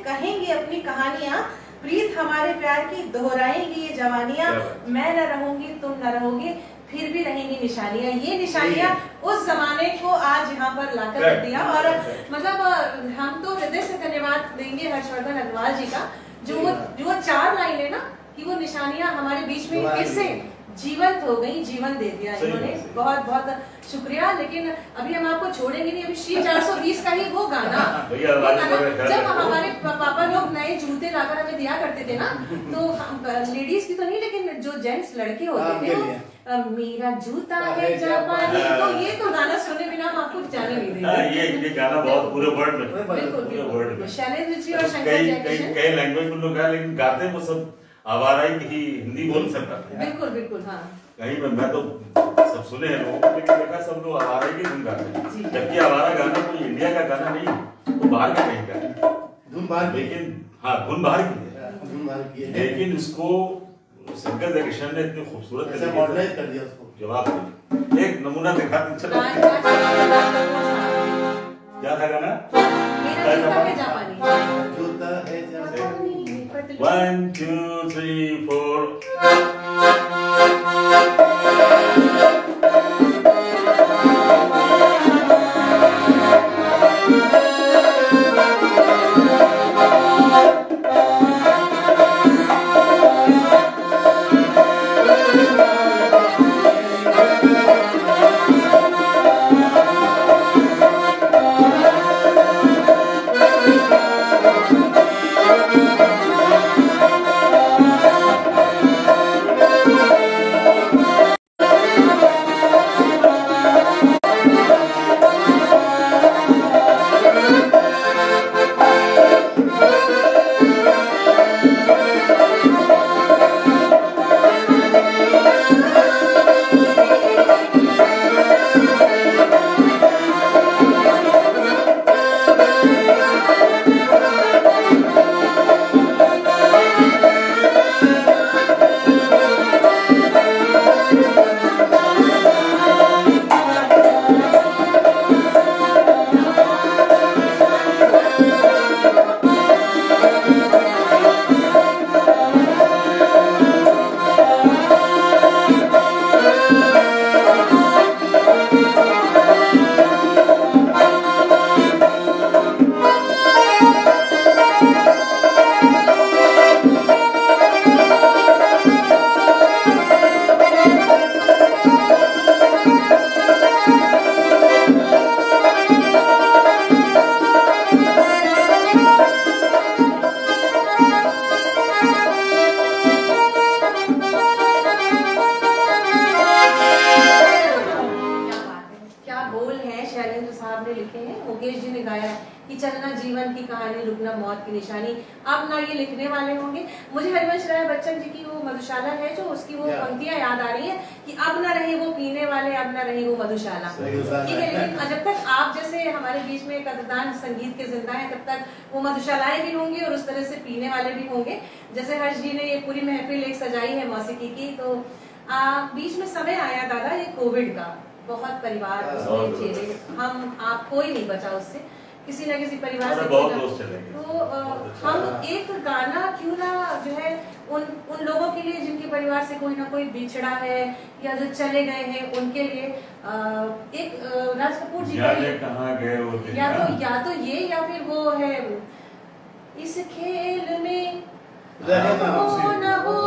कहेंगे अपनी कहानियां, प्रीत हमारे प्यार की दोहराएंगी ये जवानियां, मैं न रहूंगी तुम न रहोगे फिर भी रहेंगी निशानियां। ये निशानियां उस जमाने को आज यहाँ पर लाकर रख दिया। और मतलब हम तो हृदय से धन्यवाद देंगे हर्षवर्धन अग्रवाल जी का, जो वो 4 लाइन है ना कि वो निशानियां हमारे बीच में फिर से जीवंत हो गई, जीवन दे दिया इन्होंने। बहुत बहुत शुक्रिया। लेकिन अभी हम आपको छोड़ेंगे नहीं, अभी श्री 420 का ही वो गाना जब हमारे पापा लोग नए जूते लाकर हमें दिया करते थे ना, तो लेडीज की तो नहीं लेकिन जो जेंट्स लड़के होते थे, मेरा जूता है जापानी, तो ये तो गाना सुने बिना हम आपको जाने नहीं देंगे। ये गाना बहुत पूरे वर्ल्ड में, बिल्कुल शैलेंद्र जी और शंकर कई लैंग्वेज में लोग लेकिन गाते वो सब आवाराई की हिंदी बोल सकता है। बिल्कुल बिल्कुल हाँ। कहीं मैं तो सब सुने हैं लोगों को, लेकिन देखा सब लोग आवाराई की धुन गाते हैं, जबकि आवारा गाना कोई इंडिया का गाना नहीं, वो बाहर का कहीं का है, धुन बाहर, लेकिन हाँ धुन बाहर की है, लेकिन उसको शंकर जयकिशन ने इतनी खूबसूरत मॉडर्नाइज कर दिया उसको। जवाब एक नमूना दिखा चलो, क्या था गाना? जूता है जापानी। 1 2 3 4 चलना जीवन की कहानी, रुकना मौत की निशानी। अब ना ये लिखने वाले होंगे, मुझे हरिवंश राय बच्चन जी की वो मधुशाला है जो उसकी वो पंक्तियां याद आ रही है कि अब ना रहे वो पीने वाले, अब ना रहे वो मधुशाला। ठीक है, लेकिन जब तक आप जैसे हमारे बीच में कदरदान संगीत के जिंदा है, तब तक वो मधुशालाएं भी होंगी और उस तरह से पीने वाले भी होंगे। जैसे हर्ष जी ने ये पूरी महफिल एक सजाई है मौसीकी की, तो बीच में समय आया दादा ये कोविड का, बहुत परिवार उसमें झेले, हम आप कोई नहीं बचा उससे, किसी न किसी परिवार से। तो हम एक गाना क्यों ना जो है उन लोगों के लिए जिनके परिवार से कोई ना कोई बिछड़ा है या जो चले गए हैं उनके लिए एक राज कपूर जी का कहाँ गए वो या तो ये या फिर वो है इस खेल में हो न हो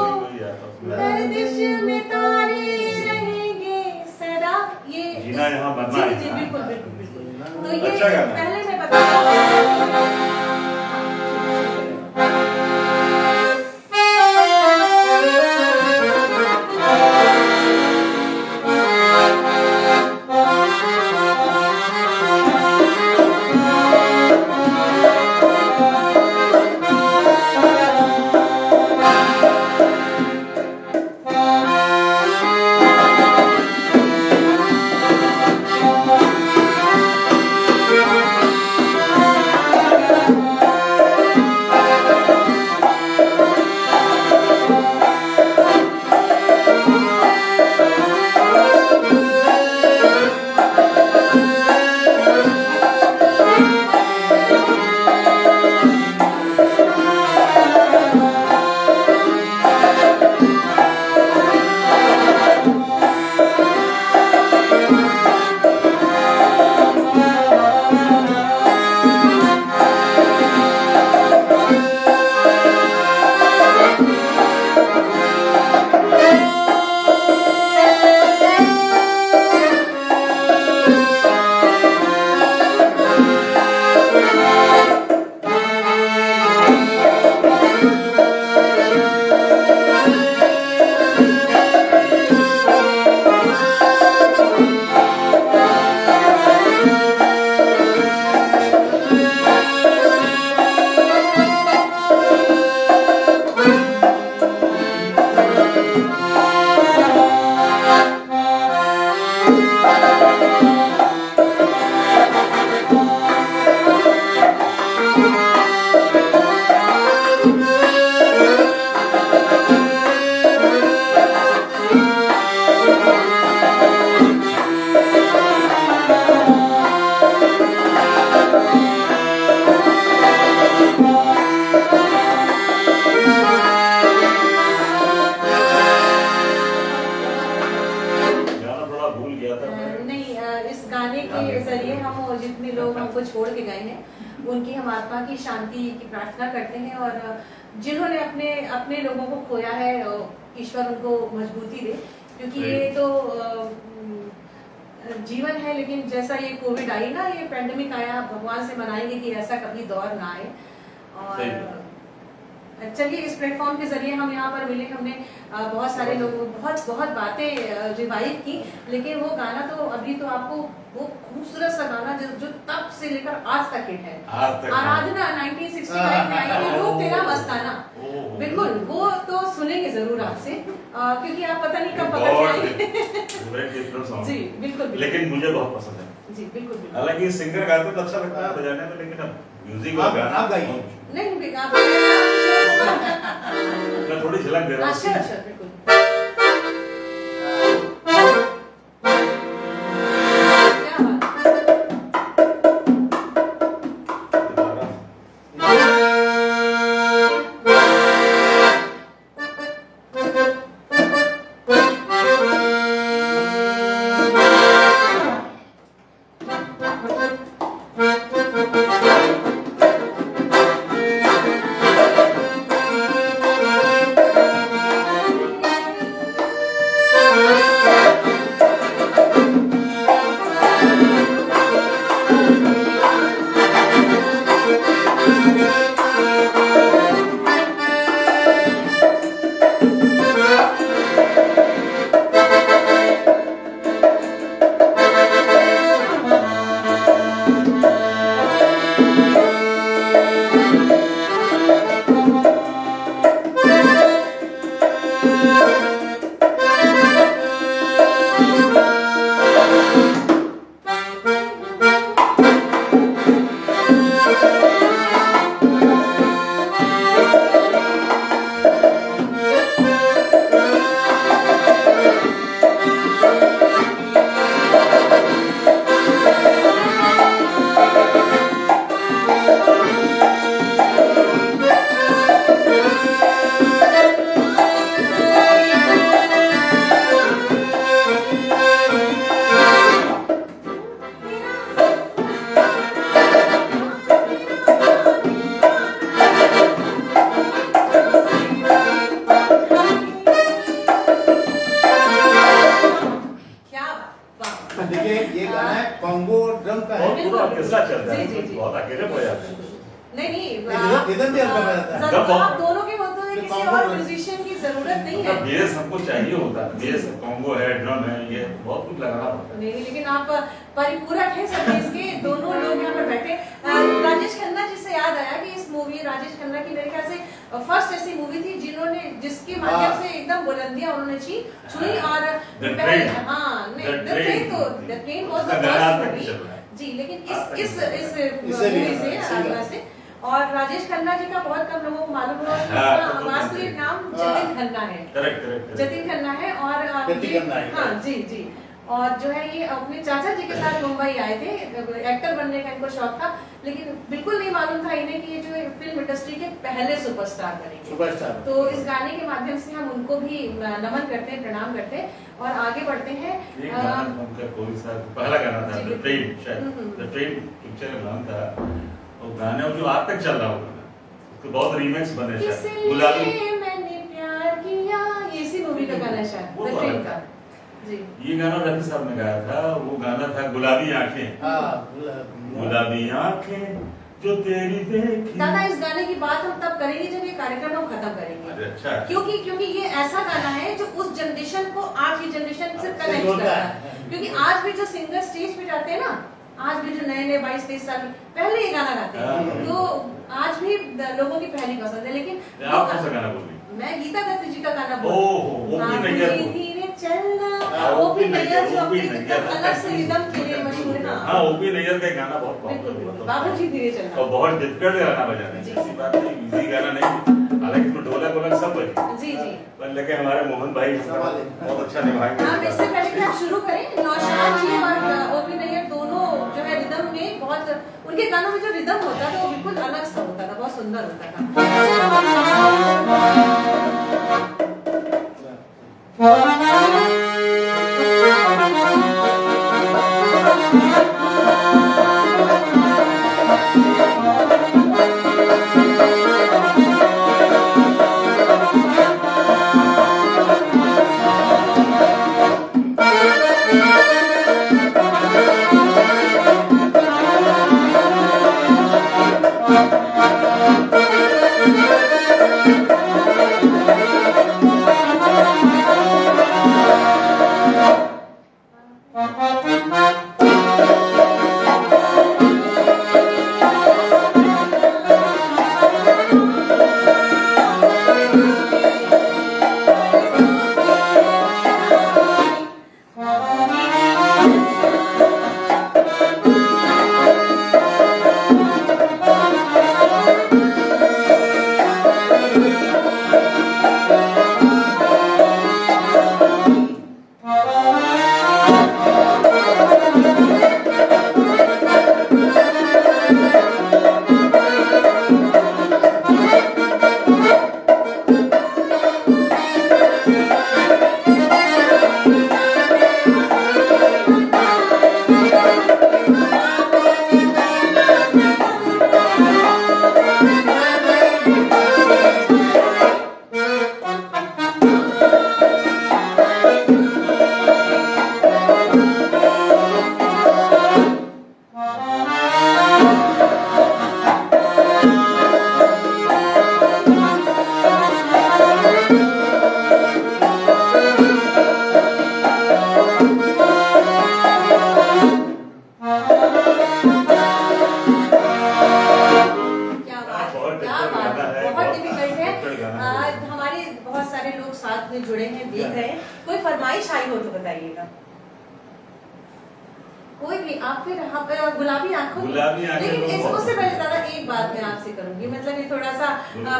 गर्दिश में तारे रहेंगे सदा, ये जीना यहाँ बनना है। जी बिल्कुल बिल्कुल बिल्कुल। तो ये पहले मैं बता हमको छोड़ के गए हैं, उनकी हम आत्मा की शांति की प्रार्थना करते हैं। और जिन्होंने अपने अपने लोगों को खोया है, ईश्वर उनको मजबूती दे, क्योंकि ये तो जीवन है। लेकिन जैसा ये कोविड आई ना, ये पैंडेमिक आया, भगवान से मनाएंगे कि ऐसा कभी दौर ना आए। और चलिए, इस प्लेटफॉर्म के जरिए हम यहाँ पर मिले, हमने बहुत सारे लोगों बहुत बातें रिवाइव की, लेकिन वो गाना तो अभी तो आपको वो खूबसूरत सा गाना जो तब से लेकर आज तक हिट है, आराधना 1965 में आई थी, लोग तेरा मस्ताना, बिल्कुल वो तो सुनेंगे जरूर आपसे, क्योंकि आप पता नहीं कब पकड़ जाएंगे। जी बिल्कुल, लेकिन मुझे बहुत पसंद है। जी बिल्कुल। हालांकि सिंगर गाते तो अच्छा लगता है बजाने में, लेकिन अब म्यूजिक और गाना नहीं, मैं थोड़ी झलक दे रहा हूँ। अच्छा बिल्कुल। आप दोनों के होते हैं, किसी और म्यूजिशियन की जरूरत नहीं है। बेस हमको चाहिए होता है, बेस कॉन्गो है, ड्रम है, ये बहुत कुछ लगाना पड़ता है। नहीं, लेकिन आप परिपूरक है सब इसके, दोनों लोग यहाँ पर बैठे। राजेश खन्ना जी से याद आया कि इस मूवी, राजेश खन्ना की मेरे ख्याल से फर्स्ट ऐसी मूवी थी जिन्होंने, जिसके माध्यम से एकदम बुलंदियां उन्होंने छुई। और the train was the first movie जी, लेकिन इस मूवी से आराधना से। और राजेश खन्ना जी का बहुत कम लोगों को मालूम हुआ कि उनका वास्तविक नाम जतिन खन्ना है। जतिन खन्ना है। और हाँ जी जी। और जो है ये अपने चाचा जी के साथ मुंबई आए थे, एक्टर बनने का इनको शौक था, लेकिन बिल्कुल नहीं मालूम था इन्हें कि ये जो फिल्म इंडस्ट्री के पहले सुपरस्टार बनेंगे। तो इस गाने के माध्यम से हम उनको भी नमन करते हैं, प्रणाम करते हैं और आगे बढ़ते हैं। पहला गाना था द ट्रेन, शायद द ट्रेन पिक्चर का नाम था। वो गाना जो आज तक चल रहा होगा, उसके बहुत रीमेक्स बने शायद। गुलाबी मैंने प्यार किया, ये इसी मूवी का गाना है शायद, द ट्रेन का जी। ये गाना रफी साहब ने गाया था। वो गाना था गुलाबी आंखें। गुलाबी आंखें जो तेरी देखी। दादा, इस गाने की बात हम तब करेंगे जब ये कार्यक्रम हम खत्म करेंगे। अच्छा। क्योंकि ये ऐसा गाना है जो उस जनरेशन को आज की जनरेशन से कनेक्ट करता है। क्योंकि आज भी जो सिंगर स्टेज पे जाते हैं ना, आज भी जो नए 22-23 साल पहले ये गाना गाते हैं, तो आज भी लोगों की पहली पसंद है। लेकिन आप कौन सा गाना बोल रही? मैं गीता दत्त जी का गाना धीरे चलना, ओपी नैयर जो अपनी अलग से रिदम के लिए मशहूर है। हाँ, ओपी नैयर का गाना बहुत पॉपुलर है। बाबूजी धीरे चलना, और बहुत डिफिकल्ट गाना बजाना है, ऐसी बात नहीं, इजी गाना नहीं। हालांकि इसमें ढोलक वोलक सब बजे जी जी, पर लेकिन हमारे मोहन भाई बहुत अच्छा निभाएंगे। हाँ, इससे पहले कि आप शुरू करें, नौशाद जी और ओपी नैयर दोनों जो है रिदम में बहुत, उनके गानों में जो रिदम होता था वो बिल्कुल अलग सा होता था, बहुत सुंदर होता था। अपने जुड़े हैं, देख रहे हैं, कोई फरमाइश आई हो तो बताइएगा। कोई भी आप फिर गुलाबी आंखों, लेकिन उससे पहले दादा एक बात मैं आपसे करूंगी, मतलब ये थोड़ा सा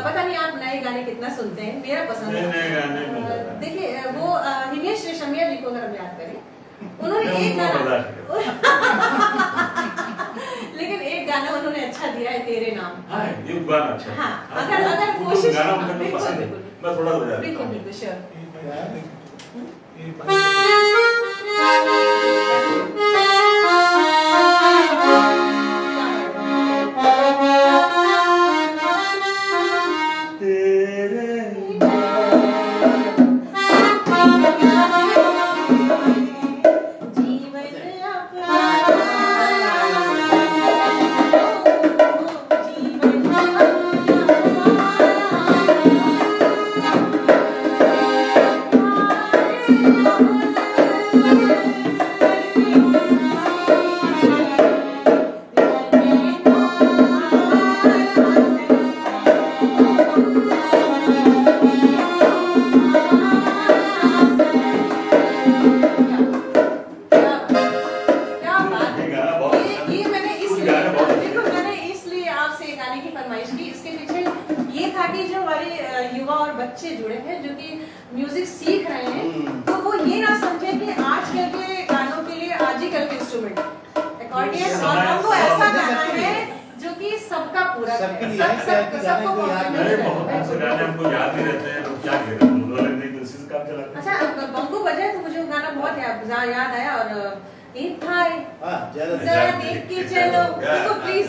पता नहीं आप नए गाने कितना सुनते हैं, मेरा पसंद है। देखिए वो हिमेश रेशमिया जी को अगर हम याद करें, उन्होंने एक गाना लेकिन एक गाना उन्होंने अच्छा दिया है, तेरे नाम। हाँ, ये गाना अच्छा। हाँ, अगर कोशिश गाना मुझे पसंद है, मैं थोड़ा बजा देता बिल्कुल हूँ। बिल्कुल श्योर। बच्चे जुड़े हैं जो कि म्यूजिक सीख रहे हैं, तो वो ये ना समझे कि आजकल के गानों के लिए आजकल के इंस्ट्रूमेंट अकॉर्डियन और वो ऐसा गाना है जो कि सबका पूरा है, सबको बहुत से गाने हमको याद नहीं रहते हैं, लोग क्या करें, काम चलाते हैं। अच्छा बंगो बजाए तो मुझे वो गाना बहुत याद आया, और एक भाई जरा देख के चलो, देखो प्लीज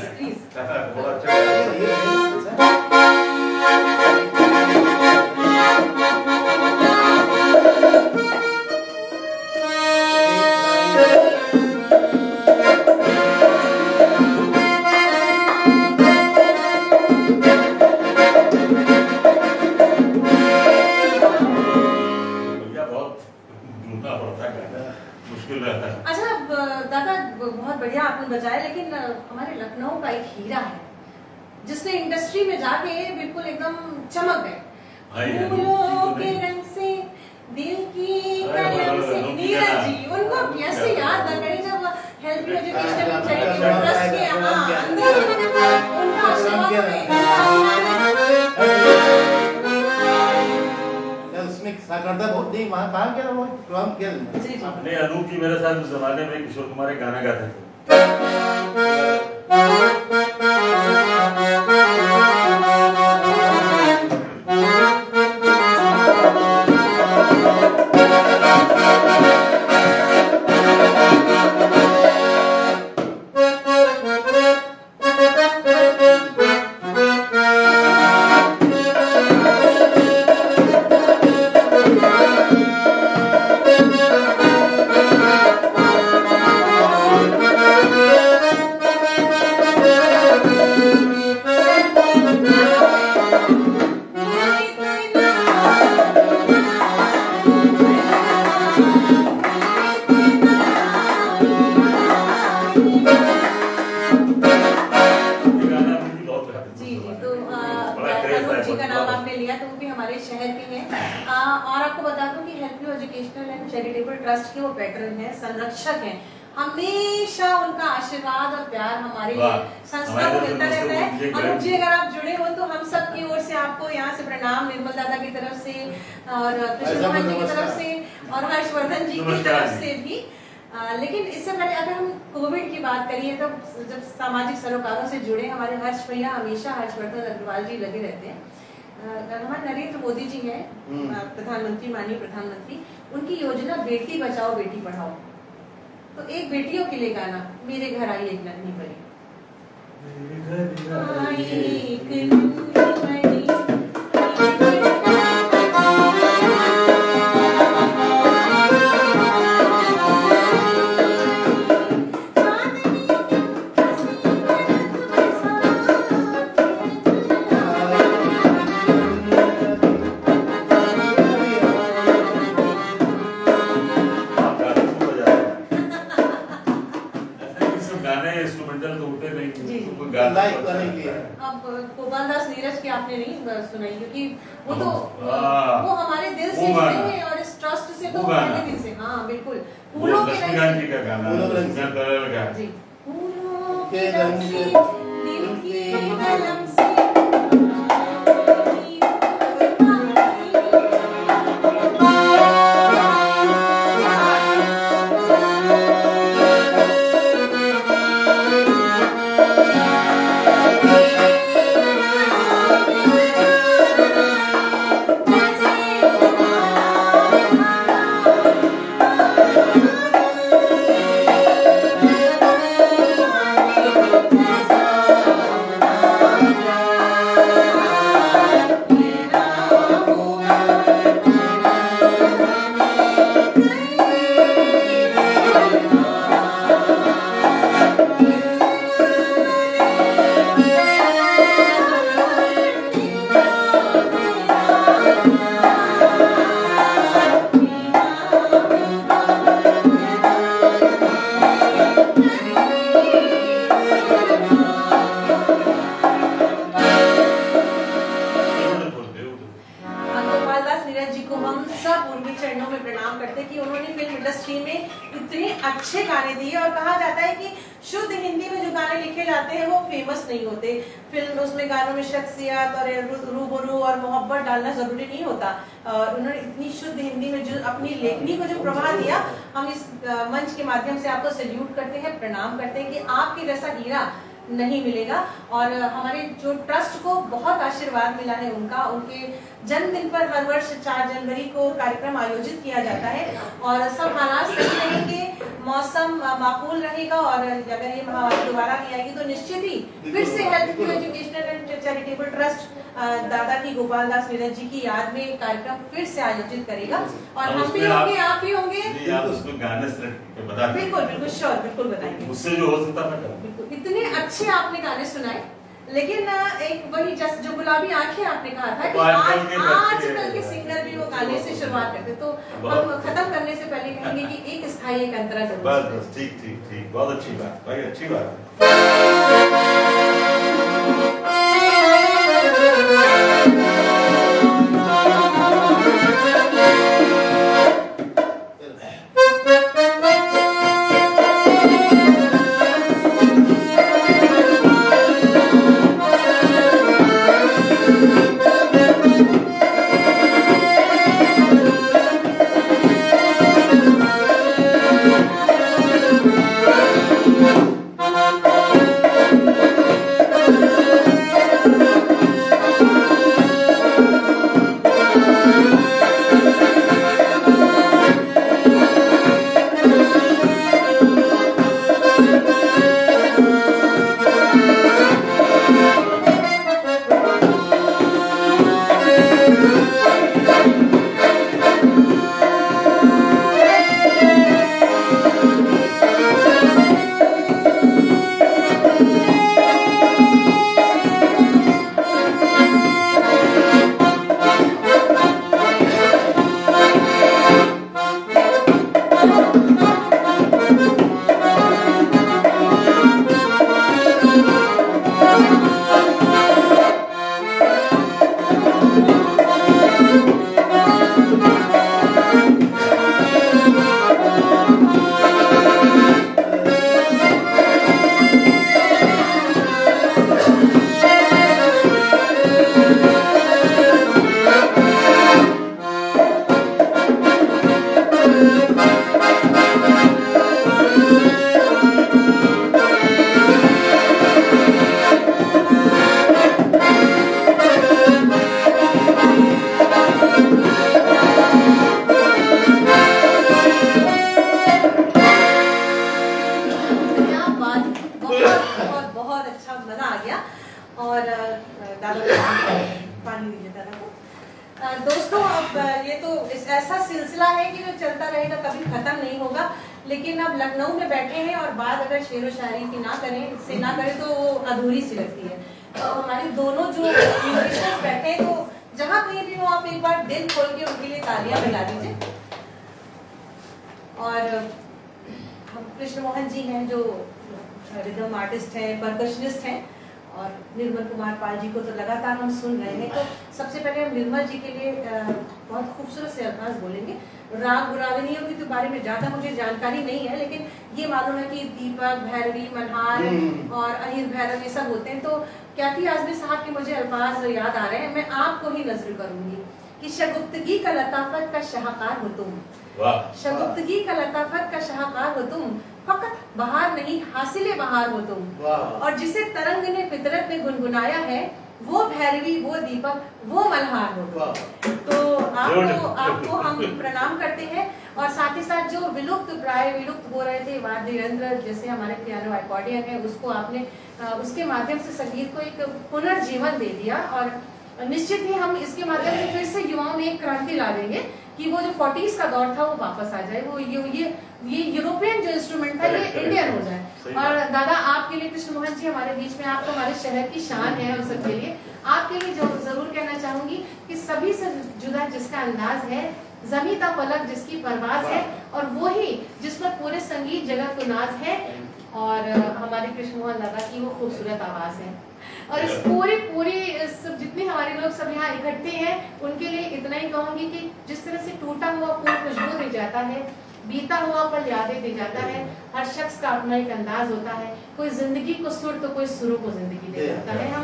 बहुत बढ़िया आपने बजाया, लेकिन हमारे लखनऊ का एक हीरा है जिसने इंडस्ट्री में जाके बिल्कुल एकदम चमक गए, फूलों के रंग से दिल की कलम से, नीरज जी। उनको कैसे याद न करें जब help you educational charitable trust के अंदर उनका उसमें साकारता बहुत नहीं, वहाँ कहाँ गया वो प्रोग्राम किया अपने अनूप जी मेरे साथ उस जमाने में किशोर कुमार गाना गाते थे। ट्रस्ट के वो पैटर्न है, संरक्षक हैं, हमेशा उनका आशीर्वाद और प्यार हमारे संस्था को मिलता रहता है। अनूप जी अगर आप जुड़े हो तो हम सब की ओर से आपको यहाँ से प्रणाम, निर्मल दादा की तरफ से और कृष्ण मोहन जी की तरफ से और हर्षवर्धन जी की तरफ से भी। लेकिन इससे पहले अगर हम कोविड की बात करिए तो जब सामाजिक सरोकारों से जुड़े हमारे हर्ष भैया हमेशा हर्षवर्धन अग्रवाल जी लगे रहते हैं। हमारे नरेंद्र मोदी जी हैं प्रधानमंत्री, माननीय प्रधानमंत्री, उनकी योजना बेटी बचाओ बेटी पढ़ाओ, तो एक बेटियों के लिए गाना मेरे घर आई एक नन्ही परी। लाइव सुनाने के लिए। अब गोपाल दास नीरज की आपने नहीं सुनाई, क्योंकि वो तो वो हमारे दिल से जुड़े हैं और इस ट्रस्ट से तो पहले दिन से। हाँ बिल्कुल, फूलों के रंग का गाना जी, फूलों के रंग से दिल की कलम से अच्छे गाने दिए। और कहा जाता है कि शुद्ध हिंदी में जो गाने लिखे जाते हैं वो फेमस नहीं होते। फिल्म उसमें गानों में शख्सियत और रूबरू और मोहब्बत डालना जरूरी नहीं होता। उन्होंने इतनी शुद्ध हिंदी में जो अपनी लेखनी को जो प्रवाह दिया, हम इस मंच के माध्यम से आपको सैल्यूट करते हैं, प्रणाम करते हैं कि आपके जैसा हीरा नहीं मिलेगा। और हमारे जो ट्रस्ट को बहुत आशीर्वाद मिला है उनका, उनके जन्मदिन पर हर वर्ष 4 जनवरी को कार्यक्रम आयोजित किया जाता है। और सब हालात सही रहेंगे, मौसम माकूल रहेगा और अगर ये महामारी दोबारा नहीं आएगी तो निश्चित ही फिर से health educational and charitable trust दादा की गोपाल दास नीरज जी की याद में कार्यक्रम फिर से आयोजित करेगा। और हम भी होंगे, आप भी होंगे। बिल्कुल बिल्कुल श्योर, बिल्कुल बताएंगे, मुझसे जो हो सकता है। बिल्कुल, इतने अच्छे आपने गाने सुनाए। लेकिन एक वही जैसे जो गुलाबी आंखें आपने कहा था कि आजकल के सिंगर भी वो गाने से शुरुआत करते, तो हम खत्म करने से पहले कहेंगे कि एक स्थायी एक अंतरा जरूर। बस ठीक ठीक ठीक, बहुत अच्छी बात भाई, अच्छी बात। दोस्तों अब ये तो ऐसा सिलसिला है कि जो चलता रहेगा, कभी खत्म नहीं होगा। लेकिन अब लखनऊ में बैठे हैं और बात अगर शेर व शायरी की ना करें तो वो अधूरी सी लगती है। तो हमारे दोनों जो म्यूजिशियंस बैठे हैं, तो जहाँ कहीं भी हो आप एक बार दिल खोल के उनके लिए तालियां बजा दीजिए। और हम कृष्ण मोहन जी हैं जो रिदम आर्टिस्ट हैं, परकशनिस्ट हैं, और निर्मल कुमार पाल जी को तो लगातार हम सुन रहे हैं। तो सबसे पहले हम निर्मल जी के लिए बहुत खूबसूरत से अल्फाज बोलेंगे। राग रागिनियों की तो बारे में ज़्यादा मुझे जानकारी नहीं है, लेकिन ये मालूम है कि दीपक, भैरवी, मल्हार और अहिर भैरव ये सब होते हैं। तो कैफी आजमी साहब के मुझे अल्फाज याद आ रहे हैं, मैं आपको ही नजर करूंगी कि शगुफ्तगी का लताफत का शाहकार हो तुम, शगुफ्तगी का लताफत का शाहकार हो तुम, फकत बहार नहीं हासिले बहार हो तुम। और जिसे तरंग ने फितरत में गुनगुनाया है वो भैरवी, वो दीपक, वो मल्हार हो। तो आपको हम प्रणाम करते हैं। और साथ ही साथ जो विलुप्त प्राय विलुप्त हो रहे थे वाद्य यंत्र, जैसे हमारे पियानो अकॉर्डियन है, उसको आपने उसके माध्यम से संगीत को एक पुनर्जीवन दे दिया। और निश्चित ही हम इसके माध्यम से फिर से युवाओं में एक क्रांति ला देंगे कि वो जो 40s का दौर था वो वापस आ जाए, वो ये यूरोपियन जो इंस्ट्रूमेंट था ये इंडियन हो जाए। और दादा आपके लिए कृष्ण मोहन जी हमारे बीच में, आप तो हमारे शहर की शान है, उन सबके लिए आपके लिए जो जरूर कहना चाहूंगी कि सभी से जुदा जिसका अंदाज है, ज़मीं ता फलक जिसकी परवाज है, और वही जिस पर पूरे संगीत जगत को नाज है, और हमारे कृष्ण मोहन दादा की वो खूबसूरत आवाज है। और इस पूरी सब जितने हमारे लोग सब यहाँ इकट्ठे हैं उनके लिए इतना ही कहूंगी कि जिस तरह से टूटा हुआ फूल खुशबू दे जाता है, बीता हुआ पल यादें दे जाता है, हर शख्स का अपना एक अंदाज होता है। कोई जिंदगी को सुर तो कोई सुरों को जिंदगी दे जाता है। हम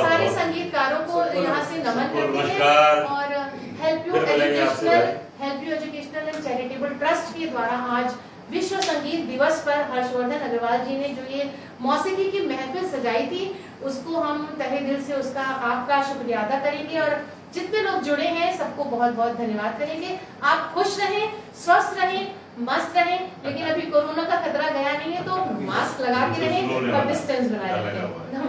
सारे संगीतकारों को यहाँ से नमन करते हैं। और help you educational and charitable trust के द्वारा आज विश्व संगीत दिवस पर हर्षवर्धन अग्रवाल जी ने जो ये मौसीकी की महफिल सजाई थी, उसको हम तहे दिल से उसका आपका शुक्रिया अदा करेंगे। और जितने लोग जुड़े हैं सबको बहुत बहुत धन्यवाद करेंगे। आप खुश रहें, स्वस्थ रहें, मस्त रहें, लेकिन अभी कोरोना का खतरा गया नहीं है तो मास्क लगा के रहें और डिस्टेंस बनाए रखें।